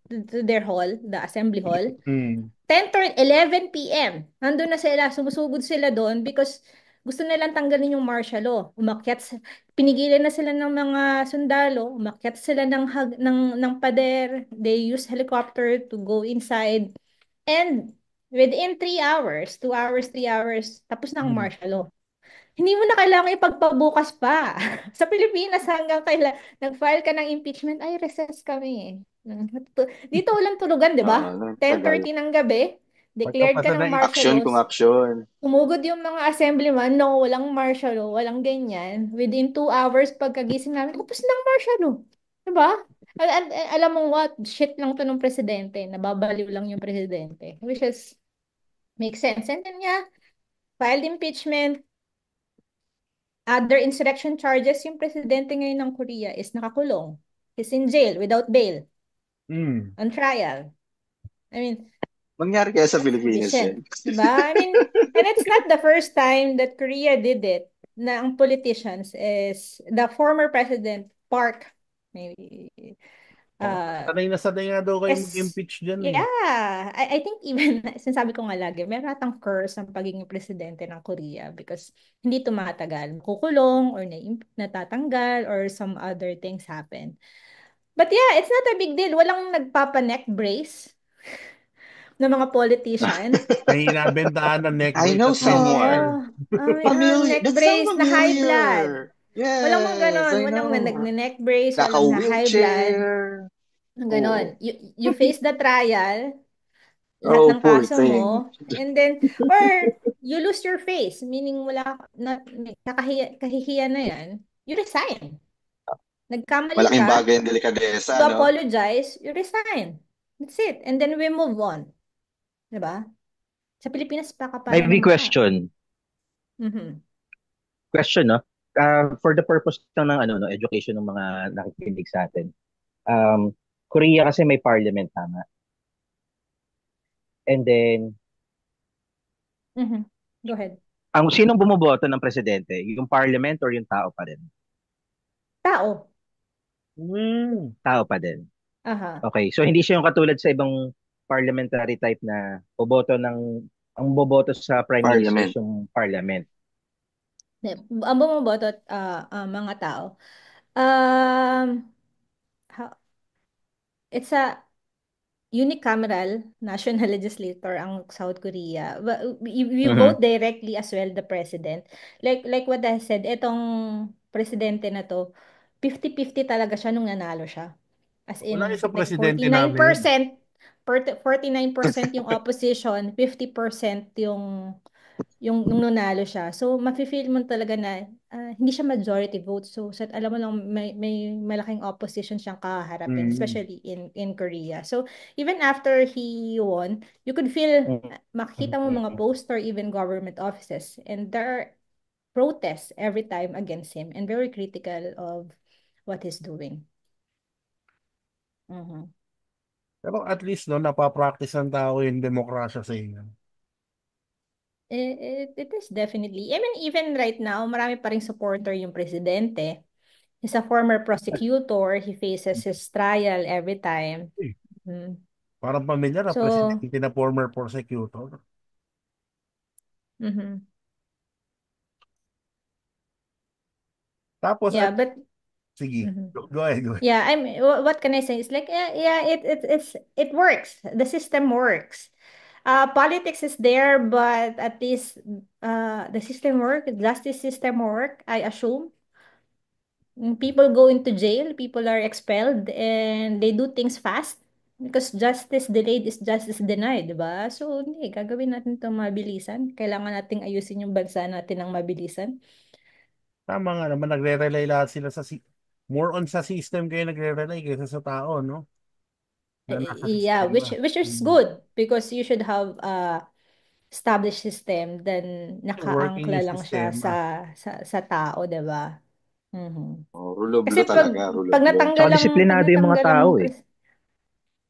to their hall, the assembly hall,
Hmm.
10 to 11 p.m. Nandun na sila, sumusugod sila doon because gusto nilang tanggalin yung martial law. Pinigilan na sila ng mga sundalo, umakyat sila ng pader. They use helicopter to go inside. And within 3 hours, 2 hours, 3 hours, tapos na ang
Hmm.
martial law. Hindi mo na kailangan ipagpabukas pa. Sa Pilipinas, hanggang nag-file ka ng impeachment, ay, recess kami. Dito walang tulugan, di ba?
Tagal.
10:30 ng gabi, declared ka
Pagkapasa
ng
ng
martial
Action
law.
kung action.
Umugod yung mga assemblyman, no, walang martial law, walang ganyan. Within 2 hours, pagkagising namin, tapos ng martial law. Diba? Alam mo what, shit lang to ng presidente, nababaliw lang yung presidente. Which is, makes sense. And then, yeah, filed impeachment, other insurrection charges, yung presidente ngayon ng Korea is nakakulong. He's in jail without bail,
Mm.
on trial. I mean,
Mangyari kaya sa
that's
Pilipinas yan.
efficient. Diba? I mean, and it's not the first time that Korea did it, na ang politicians is the former president, Park, maybe,
Oh,
uh,
sanay na daw kayo
is,
mag-impeach dyan eh.
yeah, I think even, sinasabi ko nga lagi, meron atang curse ang pagiging presidente ng Korea because hindi tumatagal. Kukulong or natatanggal or some other things happen. But yeah, it's not a big deal. Walang nagpapa-neck brace ng mga politician.
May inabentahan ng neck
I
brace
know
sa Twitter.
someone.
Oo.
Familiar.
Neck
That sounds
brace na high blood.
familiar.
Walang mga
Yes,
ganon.
I
Walang
know.
neck brace, walang na high blood.
Naka-wheelchair.
Ganon.
Oh.
You face the trial, lahat
Oh,
ng
poor
kaso
thing.
mo, and then, or you lose your face, meaning wala, kahihiyan na yan, you resign. Nagkamali
Malaking
ka,
bagay ang delikadesa,
you
no?
apologize, you resign. That's it. And then we move on. Diba? Sa Pilipinas,
May
pakapalan ng mukha.
question.
Mhm.
Question, no? For the purpose lang ng ano, no, education ng mga nakikinig sa atin. Korea kasi may parliament, tama. And then,
Mhm. Go ahead.
ang sinong bumoboto ng presidente? Yung parliament or yung tao pa rin?
Tao.
Mm.
Tao pa din.
Aha.
Okay, so hindi siya yung katulad sa ibang parliamentary type na ang boboto sa prime minister
Parliament.
yung parliament.
Ang bumoboto, mga tao. Um, it's a unicameral national legislator ang South Korea. We
Mhm.
vote directly as well the president. Like what I said, etong presidente na to, 50-50 talaga siya nung nanalo siya. As
Wala
in,
yung sa
like
presidente namin.
49% yung opposition, 50% yung nung nanalo siya. So, mafe-feel mo talaga na hindi siya majority vote. So, alam mo lang, may malaking opposition siyang kaharapin,
Mm.
especially in Korea. So, even after he won, you could feel, makikita mo mga poster, even government offices. And there are protests every time against him and very critical of what he's doing. Mhm.
Pero at least no, napapractice ng tao yung demokrasya sa inyo.
It is definitely. I mean, even right now, marami pa ring supporter yung presidente. He's a former prosecutor. He faces his trial every time.
Eh,
Mm.
parang pamilyar na
So,
presidente na former prosecutor.
mhm.
Tapos
Yeah,
at
but
sige,
mhm.
go ahead, go ahead.
Yeah, what can I say? It's like yeah, it works. The system works. Politics is there, but at least the system work, justice system work, I assume. People go into jail, people are expelled, and they do things fast because justice delayed is justice denied, di ba? So, hindi, gagawin natin ito mabilisan. Kailangan nating ayusin yung bansa natin ng mabilisan.
Tama nga naman, nagre-rely lahat sila sa more on sa system kayo nagre-rely kaysa sa tao, no? Na nasa
Yeah,
sistema.
which is good because you should have a established system then
Working
nakaangkla
yung
lang siya
sistema.
sa tao, 'di ba? Mhm.
Oh, rule of
Kasi
law talaga, rule of law.
Tsaka disiplinado yung mga tao eh.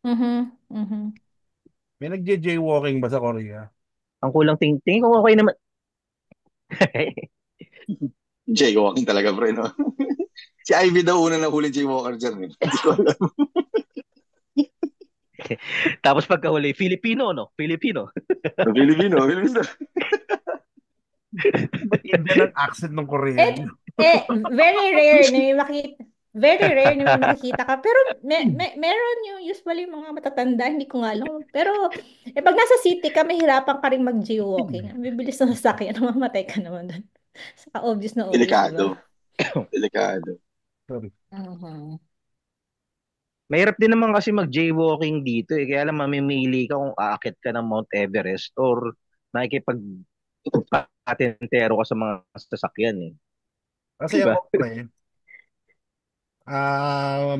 Mhm. Mhm.
May nagje-jaywalking ba sa Korea?
Ang kulang tingin ko okay naman.
Jaywalking talaga, pre, no? Si Ivy daw una na huli jaywalker dyan, eh. Hindi ko alam.
Tapos pagkahuli, Filipino, no? Filipino.
Filipino, Filipino.
Ba't iba ng accent ng Korean?
Very rare na may makita. Very rare na may makikita ka. Pero meron yung usually mga matatanda, hindi ko nga alam. Pero pag nasa city ka, mahirapan ka rin mag-jaywalking. Ang bibilis ng sasakyan, mamatay ka naman doon. Saka obvious, di ba?
Delikado. Delikado.
Sorry.
Mhm.
Mahirap din naman kasi mag-jaywalking dito eh. Kaya lang mamimili ka kung aakit ka ng Mount Everest or nakikipag-patentero ka sa mga sasakyan eh.
Kasi
Diba?
ako, pre,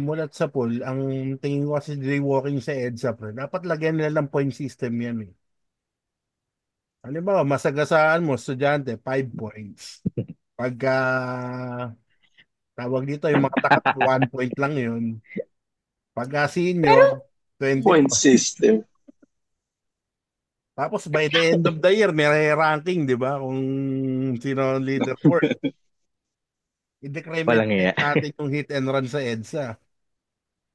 mulat sa pool, ang tingin ko kasi jaywalking sa EDSA, pre, dapat lagyan nila ng point system yan, eh. Halimbawa, masagasaan mo, estudyante, 5 points. Pagka, tawag dito, yung mga takat, 1 point lang yun. Pagka
Pero,
senior, 20
Point
points.
system.
Tapos by the end of the year, may ranking, di ba? Kung sino ang leaderboard. I-decrement
Walang iya.
natin yung hit and run sa EDSA.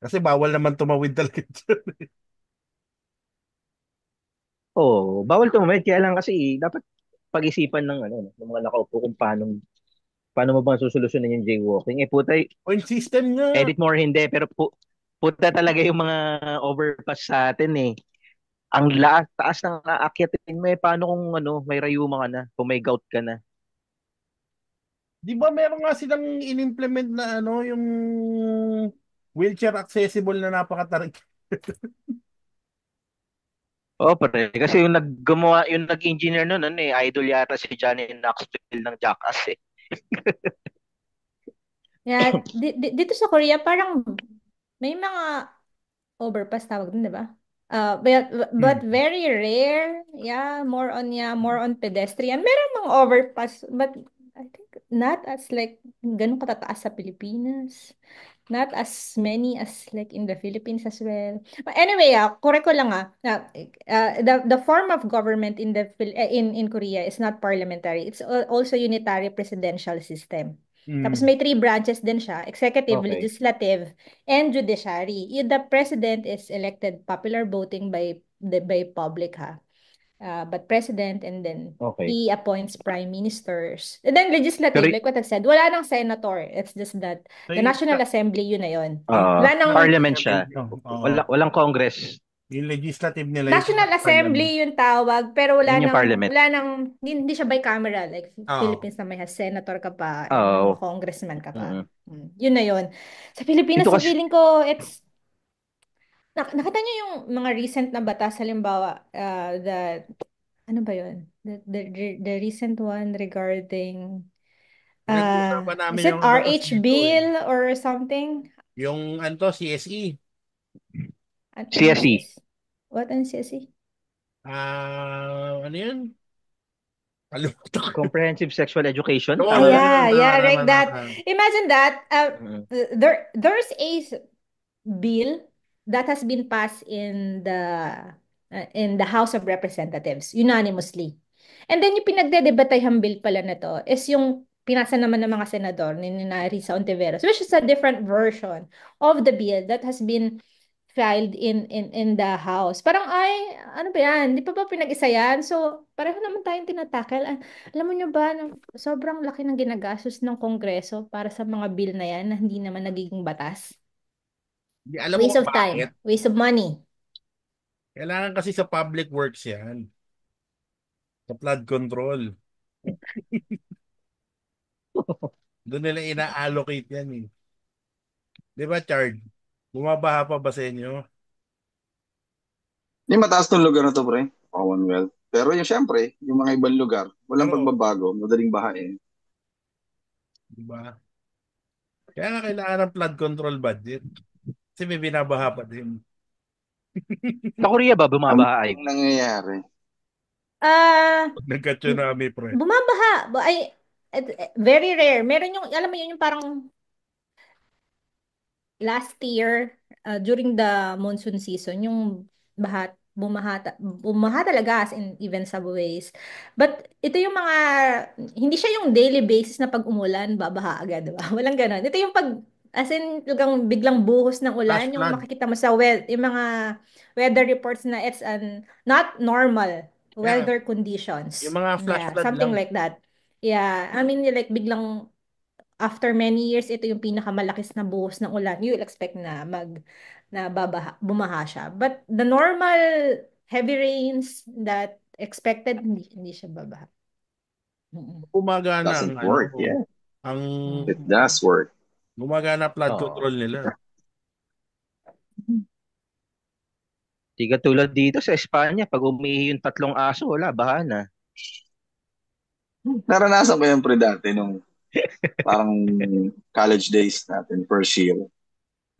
Kasi bawal naman tumawid talaga dyan.
Oo, bawal tumawid. Kaya lang kasi dapat pag-isipan ng ano, ng mga nakaupo kung paano mo bang susolusyonan yung jaywalking. Putay,
Point system nga.
edit more hindi, pero puta talaga yung mga overpass sa atin eh. Ang taas ng aakyatin mo paano kung ano, may rayuma ka na, kung may gout ka na.
Di ba meron nga silang in-implement na ano, yung wheelchair accessible na napakatarik.
Oo, pare. Kasi yung yung nag-engineer nun, ano eh, idol yata si Johnny Knoxville ng Jackass eh.
yeah, dito sa Korea, parang may mga overpass tawag din, di ba? But
Hmm.
very rare. Yeah, more on pedestrian. Meron mga overpass, but I think not as like ganun katataas sa Pilipinas. Not as many as like in the Philippines as well. But anyway, correct ko lang the form of government in in Korea is not parliamentary. It's also unitary presidential system. Tapos
Hmm.
may three branches din siya, executive,
Okay.
legislative, and judiciary. The president is elected popular voting by public ha. But president and then
Okay.
he appoints prime ministers. And then
Pero,
legislative, like what I said, wala nang senator. It's just that
So
the
yung,
National Assembly, yun na yun.
yung
Wala nang
parliament
legislative
siya.
nyo, oo.
Walang Congress.
Yung legislative nila, yung
National
parliament.
Assembly yung tawag, pero
Yun yung parliament.
hindi siya bicameral. Like
Oo.
Philippines na may senator ka pa and may
Oo.
congressman ka pa.
Mm.
Yun na yun. Sa Pilipinas,
Dito
sa
kasi,
feeling ko, nakita niyo yung mga recent na batas, halimbawa, ano ba yun? The recent one regarding,
Pinag-uusapan
is
namin
it
yung batas
RH
dito eh.
bill or something?
Yung ano, CSE.
Anong
CSE,
CS? What ang CSE?
Ano yun? Kalimutan ko.
Comprehensive Sexual Education,
Oo,
tama ba?
yun.
Yeah,
Tama,
like
tama.
that. Imagine that.
Mm.
There's a bill that has been passed in the House of Representatives unanimously. And then yung pinagdedebatayang bill pala na to is yung pinasa naman ng mga senador ni Risa Ontiveros, which is a different version of the bill that has been filed in the House. Parang ay, ano ba yan? Di pa ba pinag-isa yan? So, pareho naman tayong tinatakal. Alam mo nyo ba, sobrang laki ng ginagastos ng Kongreso para sa mga bill na yan na hindi naman nagiging batas.
Di, alam mo
Waste
kung
of
bakit?
time, waste of money.
Kailangan kasi sa public works yan. Sa flood control. Doon nila ina-allocate yan eh. Di ba, Chard? Bumabaha pa ba sa inyo?
Yung mataas tong lugar na to, pre. Commonwealth. Pero yung syempre, yung mga ibang lugar, walang
Oo.
pagbabago, madaling bahain.
Di ba? Kaya nga kailangan ng flood control budget. Kasi may binabaha pa din.
Sa Korea ba
Ang
bumabaha ay?
nangyayari.
Ah,
Pag nagka-tsunami, pre.
bumabaha. Very rare. Meron yung, alam mo yun, yung parang last year, during the monsoon season, yung bumaha talaga as in even subways. But ito yung mga, hindi siya yung daily basis na pag umulan, babaha agad, di ba? Walang ganun. Ito yung as in, biglang buhos ng
Flash
ulan, yung
flood.
makikita mo sa yung mga weather reports na it's not normal
Yeah.
weather conditions.
Yung mga flash
Yeah,
flood
something
lang.
like that. Yeah, I mean, like biglang after many years, ito yung pinakamalakis na buhos ng ulan. You will expect bumaha siya. But the normal heavy rains that expected, hindi siya babaha. Mm-mm.
Gumagana ang
Doesn't
ano,
work, yeah.
ang
It does work.
gumagana flood
Oo.
control nila.
Di katulad dito sa Espanya, pag umihi yung 3 aso, wala, baha na.
Naranasan ko yan, pre, dati nung parang college days natin, first year.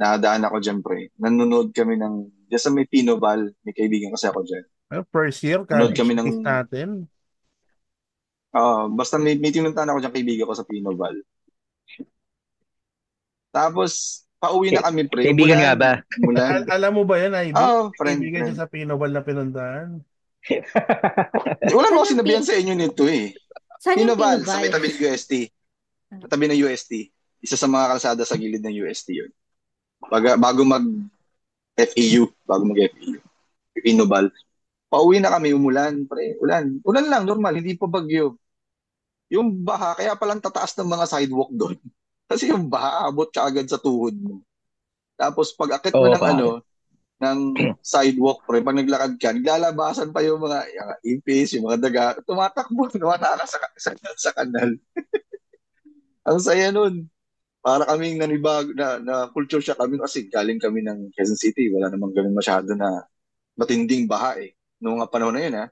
Nakadaan ako dyan, pre. Nanonood kami ng, dyan sa may Pinoval, may kaibigan kasi ako dyan.
First year,
Nanonood
college
kami
days
ng,
natin.
Basta may tinuntahan ako diyang kaibigan ko sa Pinoval. Tapos, pauwi na
Kay-
kami, pre.
Kaibigan nga
Umulan.
ba?
Umulan.
Alam mo ba yan, Ivy?
Friend,
Kaibigan
friend.
siya sa Pinobal na pinuntahan.
Wala naman
Saan
ako
yung
sinabihan sa inyo nito eh.
saan yung
Pinoval, sa
Pinoval?
may tabi ng UST. Sa tabi ng UST. Isa sa mga kalsada sa gilid ng UST yun. Bago mag-FEU. Pinoval. Pauwi na kami, umulan, pre. Ulan. Ulan lang, normal, hindi pa bagyo. Yung baha, kaya palang tataas ng mga sidewalk doon. Kasi yung baha, abot ka agad sa tuhod mo. Tapos pag akit mo
Oo,
ng
pare.
ng sidewalk, pre, pag naglakad ka, naglalabasan pa yung mga ipis, yung mga daga, tumatakbo, tumataka sa kanal. Ang saya nun. Para kaming na culture shock kami kasi galing kami ng Quezon City. Wala namang ganun masyado na matinding baha eh. Noong nga panahon na yun ha.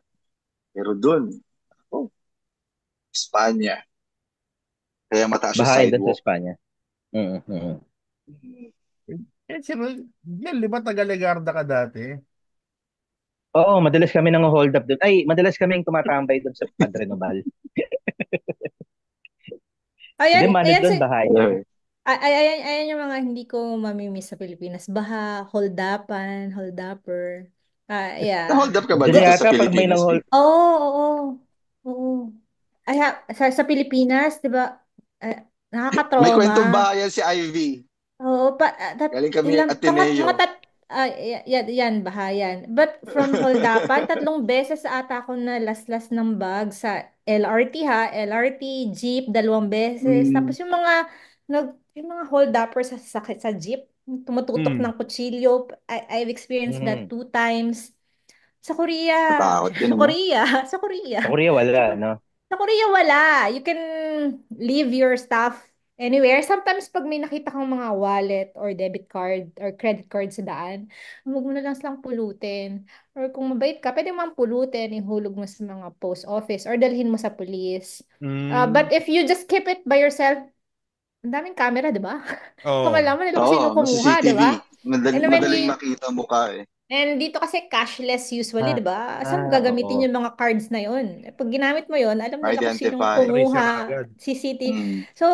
Pero doon, oh, Espanya. Kaya mataas yung
Bahain doon sa
sidewalk.
Espanya. Mm.
Sino, yan, di ba taga-Legarda ka dati?
Oo, madalas kami nang hold up doon. Ay, madalas kaming tumatambay doon sa Padre Nobal. Hindi,
Ayan,
manod
ayan,
doon, bahayan.
ayan yung mga hindi ko mamimiss sa Pilipinas. Baha, hold-upper.
Na-hold
Yeah.
up ka ba
Doon
dito sa
yata pag may
Pilipinas,
nang-hold,
Vic?
Oo, oo. Oo. Sa Pilipinas, 'di ba?
May
Nakakatrauma.
kwentong bahayan si Ivy.
Oo,
Galing kami
ilang mga
Ateneo.
yan, bahayan. But from Holdapan, 3 beses ata ako na laslas ng bag sa LRT ha, LRT, jeep, 2 beses.
Mm,
Tapos yung mga holdupper sa jeep, tumututok
Hmm.
ng kutsilyo. I've experienced that
mm,
2 times. Sa Korea,
Matakot yun,
sa
ano?
Korea, sa Korea.
sa Korea
Sa,
wala,
Ko-
no?
sa Korea wala. You can leave your stuff anywhere. Sometimes pag may nakita kang mga wallet or debit card or credit card sa daan, huwag mo na lang silang pulutin. Or kung mabait ka, pwede mo mang pulutin, ihulog mo sa mga post office or dalhin mo sa police.
Hmm.
But if you just keep it by yourself, ang daming camera, di ba? So,
Oh.
malaman nila kung sino
Oo,
kumuha, di
CCTV.
ba? And when
Madaling
you
makita mukha eh.
And dito kasi cashless usually,
Ah,
'di ba? Saan mo
oo.
gagamitin yung mga cards na yun? Eh, pag ginamit mo yun, alam nila kung sinong
Identify.
Tracer
kumuha,
agad.
CCTV.
Mm.
So,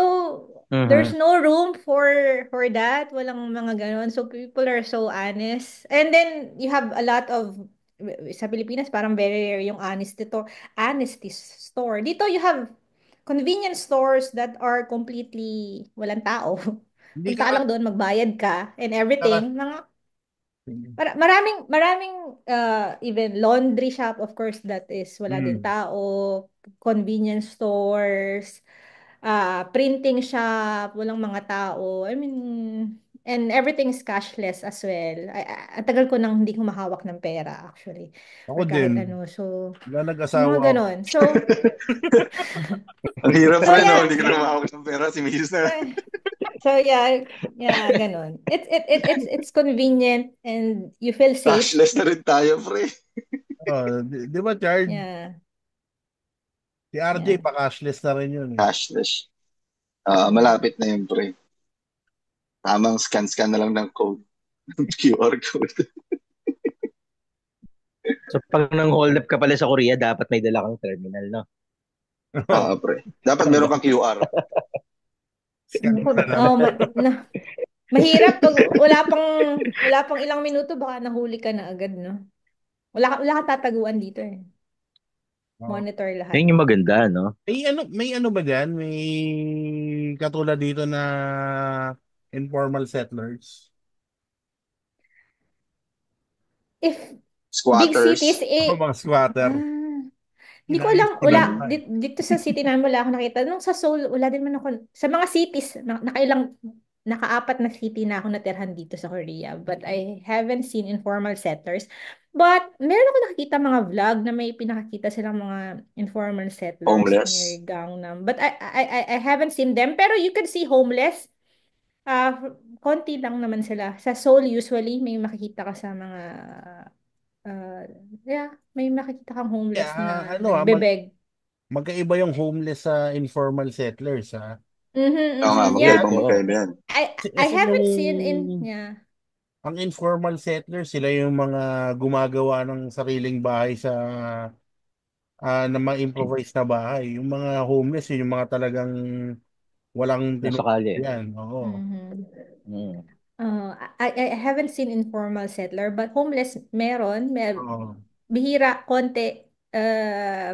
there's
Mhm.
no room for that. Walang mga ganon. So, people are so honest. And then, you have a lot of, sa Pilipinas, parang very rare yung honesty store. Dito, you have convenience stores that are completely walang tao.
Hindi
Punta
ka
ka lang doon, magbayad ka, and
ka.
everything. Maraming even laundry shop, of course, that is wala din
Hmm.
tao, convenience stores, printing shop, walang mga tao. I mean, and everything is cashless as well. Ang tagal ko nang hindi humahawak ng pera actually
Ako
or
din.
kahit ano. So,
Wala
mga
nag-asawa ako.
ganon. So,
Ang hirap
so
rin, no?
yeah.
Hindi ka na makawag ng pera. Si Mrs. na.
So yeah, yeah, ganon. It's convenient and you feel safe.
Cashless na rin tayo, pre.
Oh, di ba, Chard?
Yeah,
Si RJ
yeah.
pa cashless na rin yun eh.
Cashless.
Yeah.
Malapit na yun, pre. Tamang scan na lang ng code. QR code.
So pag nang hold up ka pala sa Korea, dapat may dala kang terminal, no?
Pre. Dapat meron kang QR.
Scan mo na lang.
Oh, mahirap pag wala pang ilang minuto baka nahuli ka na agad, no? Wala kang tataguan dito eh.
Oh.
Monitor lahat.
Yun yung maganda, no?
May ano ba diyan? May katulad dito na informal settlers.
If big cities
Squatters.
O
eh
mga squatter.
hindi ko alam,
Inaayos lang tayo.
dito sa city namin wala akong nakita. Nung sa Seoul, wala din man ako, sa mga cities, nakaapat na city na ako natirhan dito sa Korea. But I haven't seen informal settlers. But meron ako nakikita mga vlog na may pinakakita silang mga informal settlers near
Homeless.
Gangnam. But I haven't seen them. Pero you can see homeless. Konti lang naman sila. Sa Seoul, usually, may makikita ka sa mga Uh, yeah, may makikita kang
Yeah,
homeless na
ano
nagbebeg.
magkaiba yung homeless sa informal settlers ha.
Oo nga,
Yeah,
Kasi,
magkaibang
Oo.
magkaiba yan.
I
kasi yung
haven't seen yeah.
ang informal settlers sila yung mga gumagawa ng sariling bahay sa na ma-improvise na bahay. Yung mga homeless, yun, yung mga talagang walang
Nasa kalye.
tinutulungan. Oo.
Mhm.
Mm.
I haven't seen informal settler, but homeless meron,
Oo.
bihira, konti,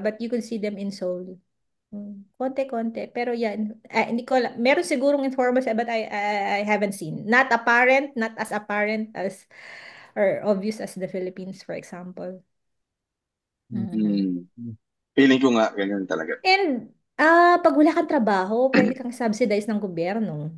but you could see them in Seoul. Konti-konti. Pero yan, hindi ko alam. Meron sigurong informal, but I haven't seen. Not apparent, not as apparent as, or obvious as the Philippines, for example. Mhm.
Feeling ko nga ganyan talaga.
And, pag wala kang trabaho, pwede kang subsidize ng gobyerno.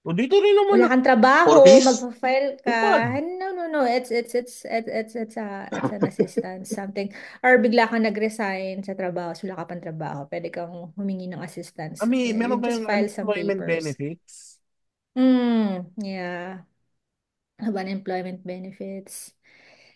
O dito rin naman
Wala kang
For
trabaho,
peace?
magfa-file
natupad.
ka. No. It's an assistance, something. Or bigla kang nag-resign sa trabaho, so wala ka pang trabaho. Pwede kang humingi ng assistance. You
Meron
just
kayong
file some
unemployment
papers.
benefits?
Yeah. Have unemployment benefits.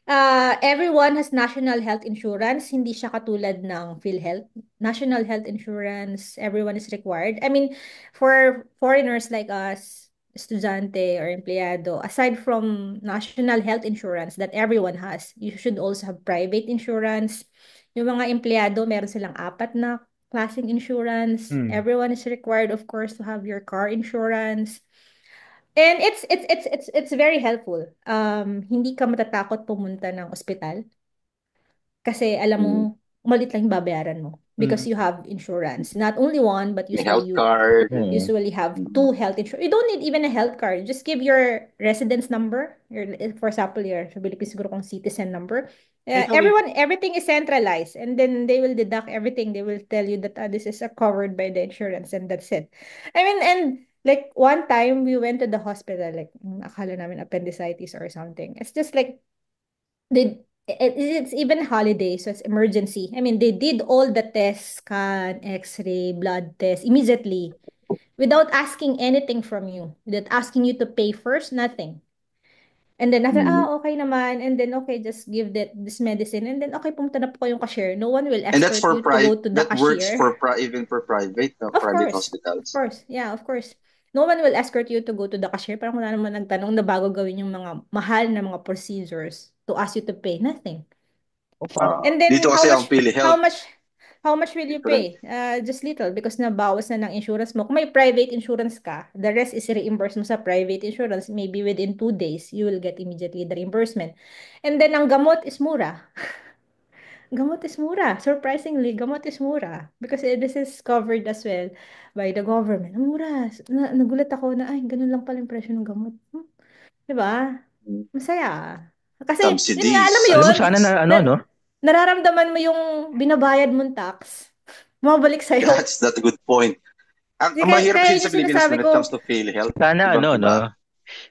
Everyone has national health insurance. Hindi siya katulad ng PhilHealth. National health insurance, everyone is required. I mean, for foreigners like us, estudyante or empleyado, aside from national health insurance that everyone has, you should also have private insurance. Yung mga empleyado, meron silang 4 na klaseng insurance. Everyone is required, of course, to have your car insurance. And it's very helpful. Hindi ka matatakot pumunta ng ospital kasi alam mo
Mm.
malit lang yung babayaran mo because you have insurance. Not only one, but
May
usually
health
you
card.
usually have
Mm.
2 health insurance. You don't need even a health card. Just give your residence number, for example, your sa Philippines siguro kung citizen number.
Sorry.
Everything is centralized, and then they will deduct everything. They will tell you that this is covered by the insurance, and that's it. I mean, and like one time we went to the hospital, like akala namin appendicitis or something. It's just like it's even holiday, so it's emergency. I mean, they did all the tests, scan, X-ray, blood test immediately without asking anything from you, without asking you to pay first, nothing. And then after,
Mm.
okay naman, and then okay, just give this medicine, and then okay, pumunta na po kayong cashier. No one will
And that's
escort
for
you to go to the
that works
cashier.
even for private, no?
Of
Private
course. Of
hospitals.
course. Yeah, of course. No one will escort you to go to the cashier. Parang wala naman nagtanong na bago gawin yung mga mahal na mga procedures to ask you to pay. Nothing. And
Dito
then
kasi ang
how
PhilHealth,
much how much will you
different.
pay? Just little because nabawas na ng insurance mo. Kung may private insurance ka, the rest is reimbursed mo sa private insurance. Maybe within 2 days, you will get immediately the reimbursement. And then ang gamot is mura. Gamot is mura. Surprisingly, gamot is mura. Because this is covered as well by the government. Ang mura. Nagulat ako na, ay, ganun lang pala yung presyo ng gamot. Diba?
Mm.
Masaya. Kasi, yun nga, alam mo
Subsidies,
Alam mo
yun,
sana
subsidies.
na
na,
no?
nararamdaman mo yung binabayad mong tax. Bumabalik sa'yo.
That's not a good point. Ang
Kaya,
mahirap
kaya
kasi
yun
sa
yung
Pilipinas
sinasabi
when it comes
ko,
to PhilHealth,
Sana
ibang-iba.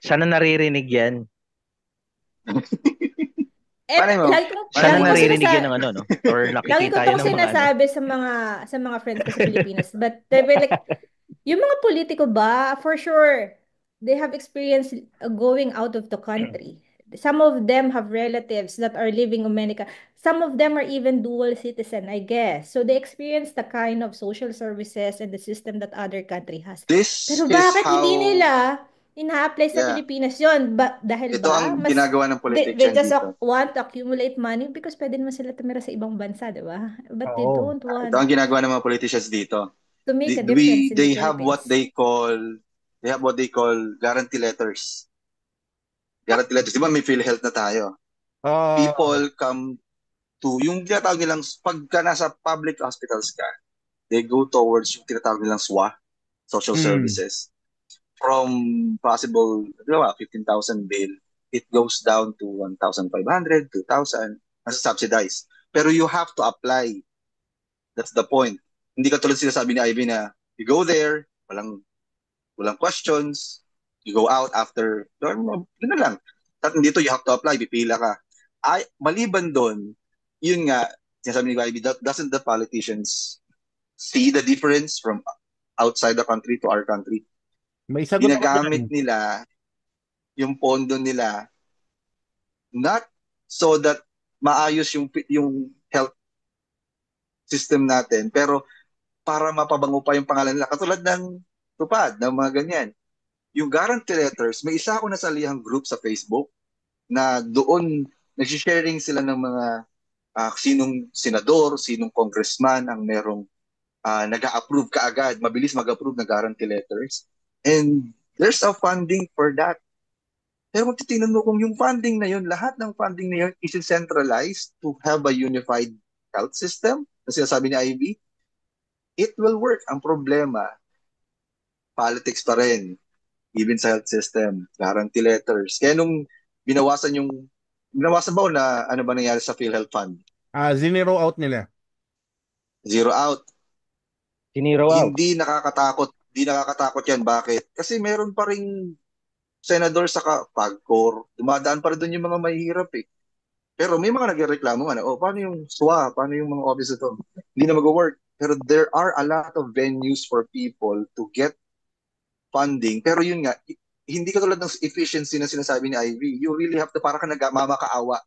Sana naririnig yan.
Paano mo?
Sana
lagi ko
naririnig yan ng no? Or
lagi ko
nakikita yan
tong
ng mga
sinasabi sa mga friends ko sa Pilipinas. But they were like, yung mga politiko ba, for sure, they have experience going out of the country. Some of them have relatives that are living in America. Some of them are even dual citizen, I guess. So they experience the kind of social services and the system that other country has.
This
Pero
is
bakit hindi
how,
nila ina-apply sa
yeah,
Pilipinas yon? Dahil
ito
ba
ang ginagawa ng
they
politician
just
dito.
want to accumulate money because pwede naman sila tumira sa ibang bansa, di ba? But they
Oo.
don't
Ito
want
ang ginagawa ng mga politicians dito.
to make a difference in the
They have what
Philippines.
they call guarantee letters. Guarantee letters. Di ba may PhilHealth na tayo?
Ah,
People come to, yung tinatawag nilang, pagka nasa public hospitals ka, they go towards yung tinatawag nilang SWA, social services. From possible, di ba, 15,000 bill, it goes down to 1,500, 2,000, as subsidized. Pero you have to apply. That's the point. Hindi ka tulad sinasabi ni Ivy na you go there, walang questions, you go out after, yun na lang. At dito, you have to apply, pipila ka. Ay, maliban doon, yun nga, sinasabi ni Ivy, doesn't the politicians see the difference from outside the country to our country?
may sagot ako dyan.
Ginagamit nila yung pondo nila not so that maayos yung health system natin, pero para mapabango pa yung pangalan nila. Katulad ng tupad, ng mga ganyan. Yung guarantee letters, may isa ako nasalihang group sa Facebook na doon nagsisharing sila ng mga sinong senador, sinong congressman ang merong nag-a-approve kaagad, mabilis mag-approve ng guarantee letters. And there's a funding for that. Pero kung titingnan mo kung yung funding na yun, lahat ng funding na yun is centralized to have a unified health system, na sinasabi ni Ivy, it will work. Ang problema, politics pa rin, even sa health system, guarantee letters. Kaya nung binawasan ba o na ano ba nangyari sa PhilHealth Fund?
Zinero out nila.
Zero out.
Siniro out.
Hindi nakakatakot yan. Bakit? Kasi meron pa ring senador sa PAGCOR. Dumadaan pa rin doon yung mga mahihirap eh. Pero may mga nagreklamo nga na, paano yung SWA? Paano yung mga office ito? Hindi na mag-work. Pero there are a lot of venues for people to get funding. Pero yun nga, hindi katulad ng efficiency na sinasabi ni Ivy. You really have to, para ka nagmamakawa.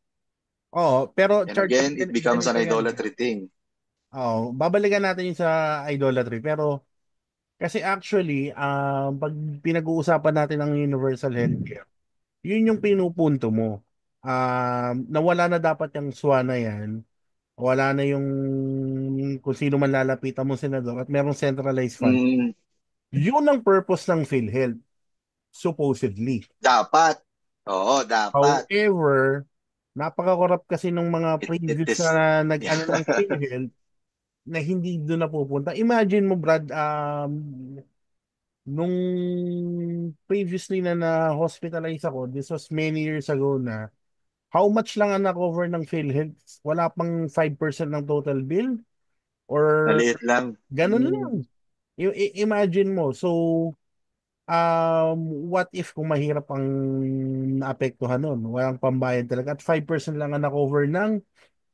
Oo, pero
And
Charles,
again, it becomes an
ganito yan.
idolatry thing.
Oo, babalikan natin yung sa idolatry. Pero kasi actually, pag pinag-uusapan natin ang universal healthcare, yun yung pinupunto mo. Nawala na dapat yung SWA na yan. Wala na yung kung sino man lalapitan mo senador at merong centralized fund.
Mm,
Yun ang purpose ng PhilHealth, supposedly.
dapat. Oo, dapat.
However, napaka-corrupt kasi ng mga
It
previous
is,
na nag-ano ng PhilHealth na hindi doon napupunta. Imagine mo, Brad, nung previously na na-hospitalize ako, this was many years ago na, how much lang ang na-cover ng PhilHealth? Wala pang 5% ng total bill? Or
maliit lang.
ganun lang. Imagine mo. So, what if kung mahirap ang naapektuhan nun? Walang pambayad talaga. At 5% lang ang na-cover ng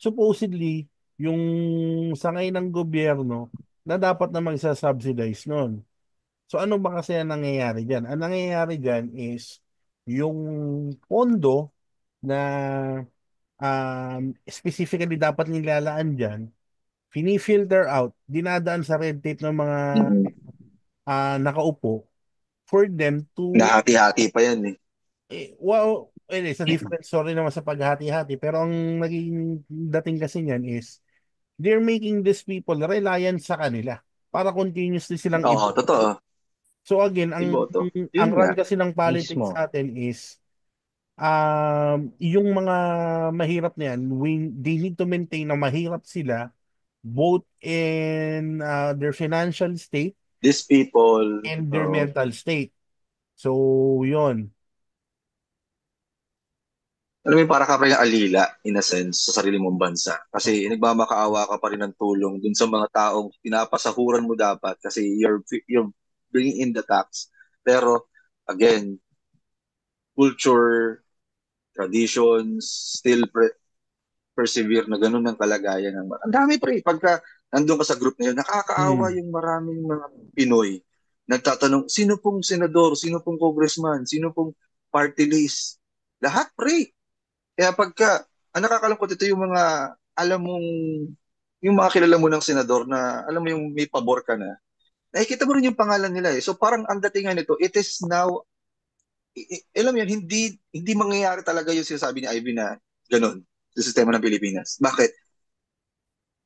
supposedly yung sangay ng gobyerno na dapat na magsasubsidize nun. So ano ba kasi ang nangyayari dyan? Ang nangyayari dyan is yung pondo na specifically dapat nilalaan dyan, fini-filter out, dinadaan sa red tape ng mga
Mm.
nakaupo for them to,
Nahati-hati pa yan eh.
it's a different story naman sa paghati-hati, pero ang naging dating kasi niyan is they're making these people reliant sa kanila para continuously silang
Oo, totoo.
So again,
Iboto.
ang
Yun nga.
run kasi ng politics
Mismo.
sa atin is yung mga mahirap na yan, they need to maintain na mahirap sila both in their financial state
These people,
and their mental state. So, yun.
alam mo yung para ka pa rin alila, in a sense, sa sarili mong bansa. Kasi nagmamakaawa ka pa rin ng tulong dun sa mga taong pinapasahuran mo dapat kasi you're bringing in the tax. Pero, again, culture, traditions, still persevere na ganun ang kalagayan ng ang dami pre pagka nandun ka sa group na yun nakakaawa yung maraming mga Pinoy nagtatanong sino pong senador, sino pong congressman, sino pong party list, lahat pre. Kaya pagka ang nakakalungkot ito yung mga alam mong yung mga kilala mo ng senador na alam mo yung may pabor ka na nakikita mo rin yung pangalan nila eh. So parang ang datingan nito it is now alam mo yun, hindi mangyayari talaga yung sinasabi ni Ivy na ganun sa sistema ng Pilipinas. Bakit?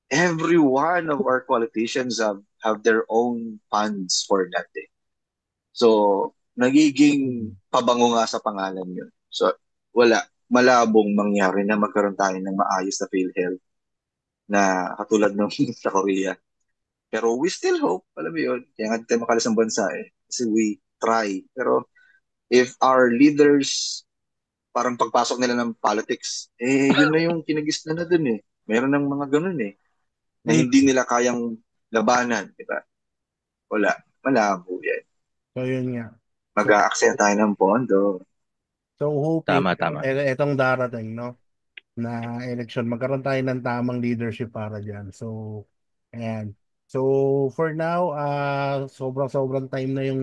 Every one of our politicians have their own funds for that eh. So, nagiging pabango nga sa pangalan yun. So, malabong mangyari na magkaroon tayo ng maayos na PhilHealth na katulad ng sa Korea. Pero we still hope, alam mo yun, kaya nga tayo makalas ng bansa eh. Kasi we try. Pero if our leaders parang pagpasok nila ng politics, yun na yung kinagisnan na dun eh. Meron ng mga ganun eh, na hindi nila kayang labanan, di ba? Wala. Malabo yan.
So, yun nga.
Mag-a-accept tayo ng pondo.
So, hoping,
Tama.
etong darating, no? Na election, magkaroon tayo ng tamang leadership para dyan. So, ayan. So, for now, sobrang time na yung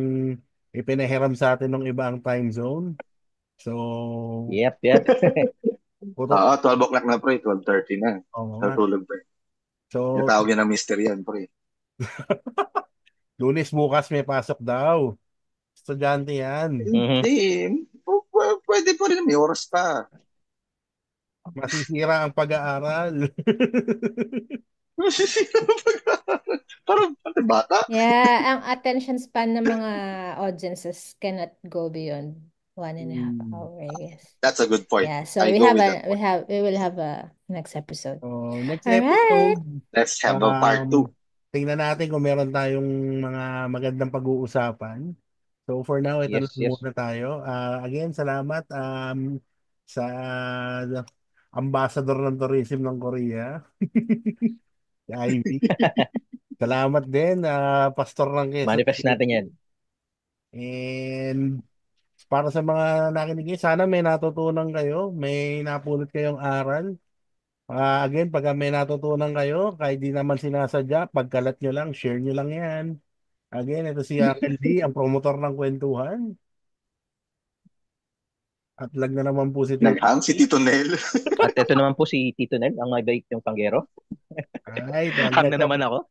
ipinahiram sa atin ng ibang time zone. So,
Yep.
puro,
12 o'clock na pre, 12:30 na.
oo nga.
Natulog pre.
So,
Natawag yan ng mister yan pre.
Lunes bukas may pasok daw. Estudyante yan.
Mhm.
Hindi, pwede pa rin, may oras pa.
Masisira ang pag-aaral.
Parang bata.
Yeah, ang attention span ng mga audiences cannot go beyond 1.5 hours, I guess.
That's a good point.
Yeah, so
I
we
go
have
with
a
that point.
we will have a next episode.
So, next
All right.
episode,
Let's have a part 2.
tingnan natin kung meron tayong mga magandang pag-uusapan. So for now, ito
Yes,
lang
yes.
muna tayo. Again, salamat sa ambassador ng tourism ng Korea, si Ivy. Salamat din, pastor ng Quezon
Manifest natin
City.
yan.
And para sa mga nakinig, sana may natutunan kayo, may napulot kayong aral. Again, pag may natutunan kayo, kahit di naman sinasadya, pagkalat nyo lang, share nyo lang yan. Again, ito si Uncle D, ang promotor ng kwentuhan. At lag na naman po si Tito.
Naghang si Tito Nel.
At ito naman po si Tito Nel, ang mabait yung panggero.
Alright,
Hang na naman ako.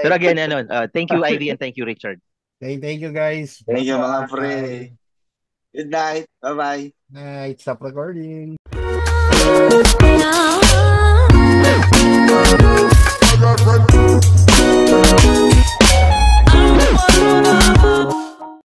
Pero again, thank you Ivy and thank you Richard.
Thank you guys.
Thank you mga
Bye-bye.
pre. Good night. Bye-bye.
Night. Stop recording.
Now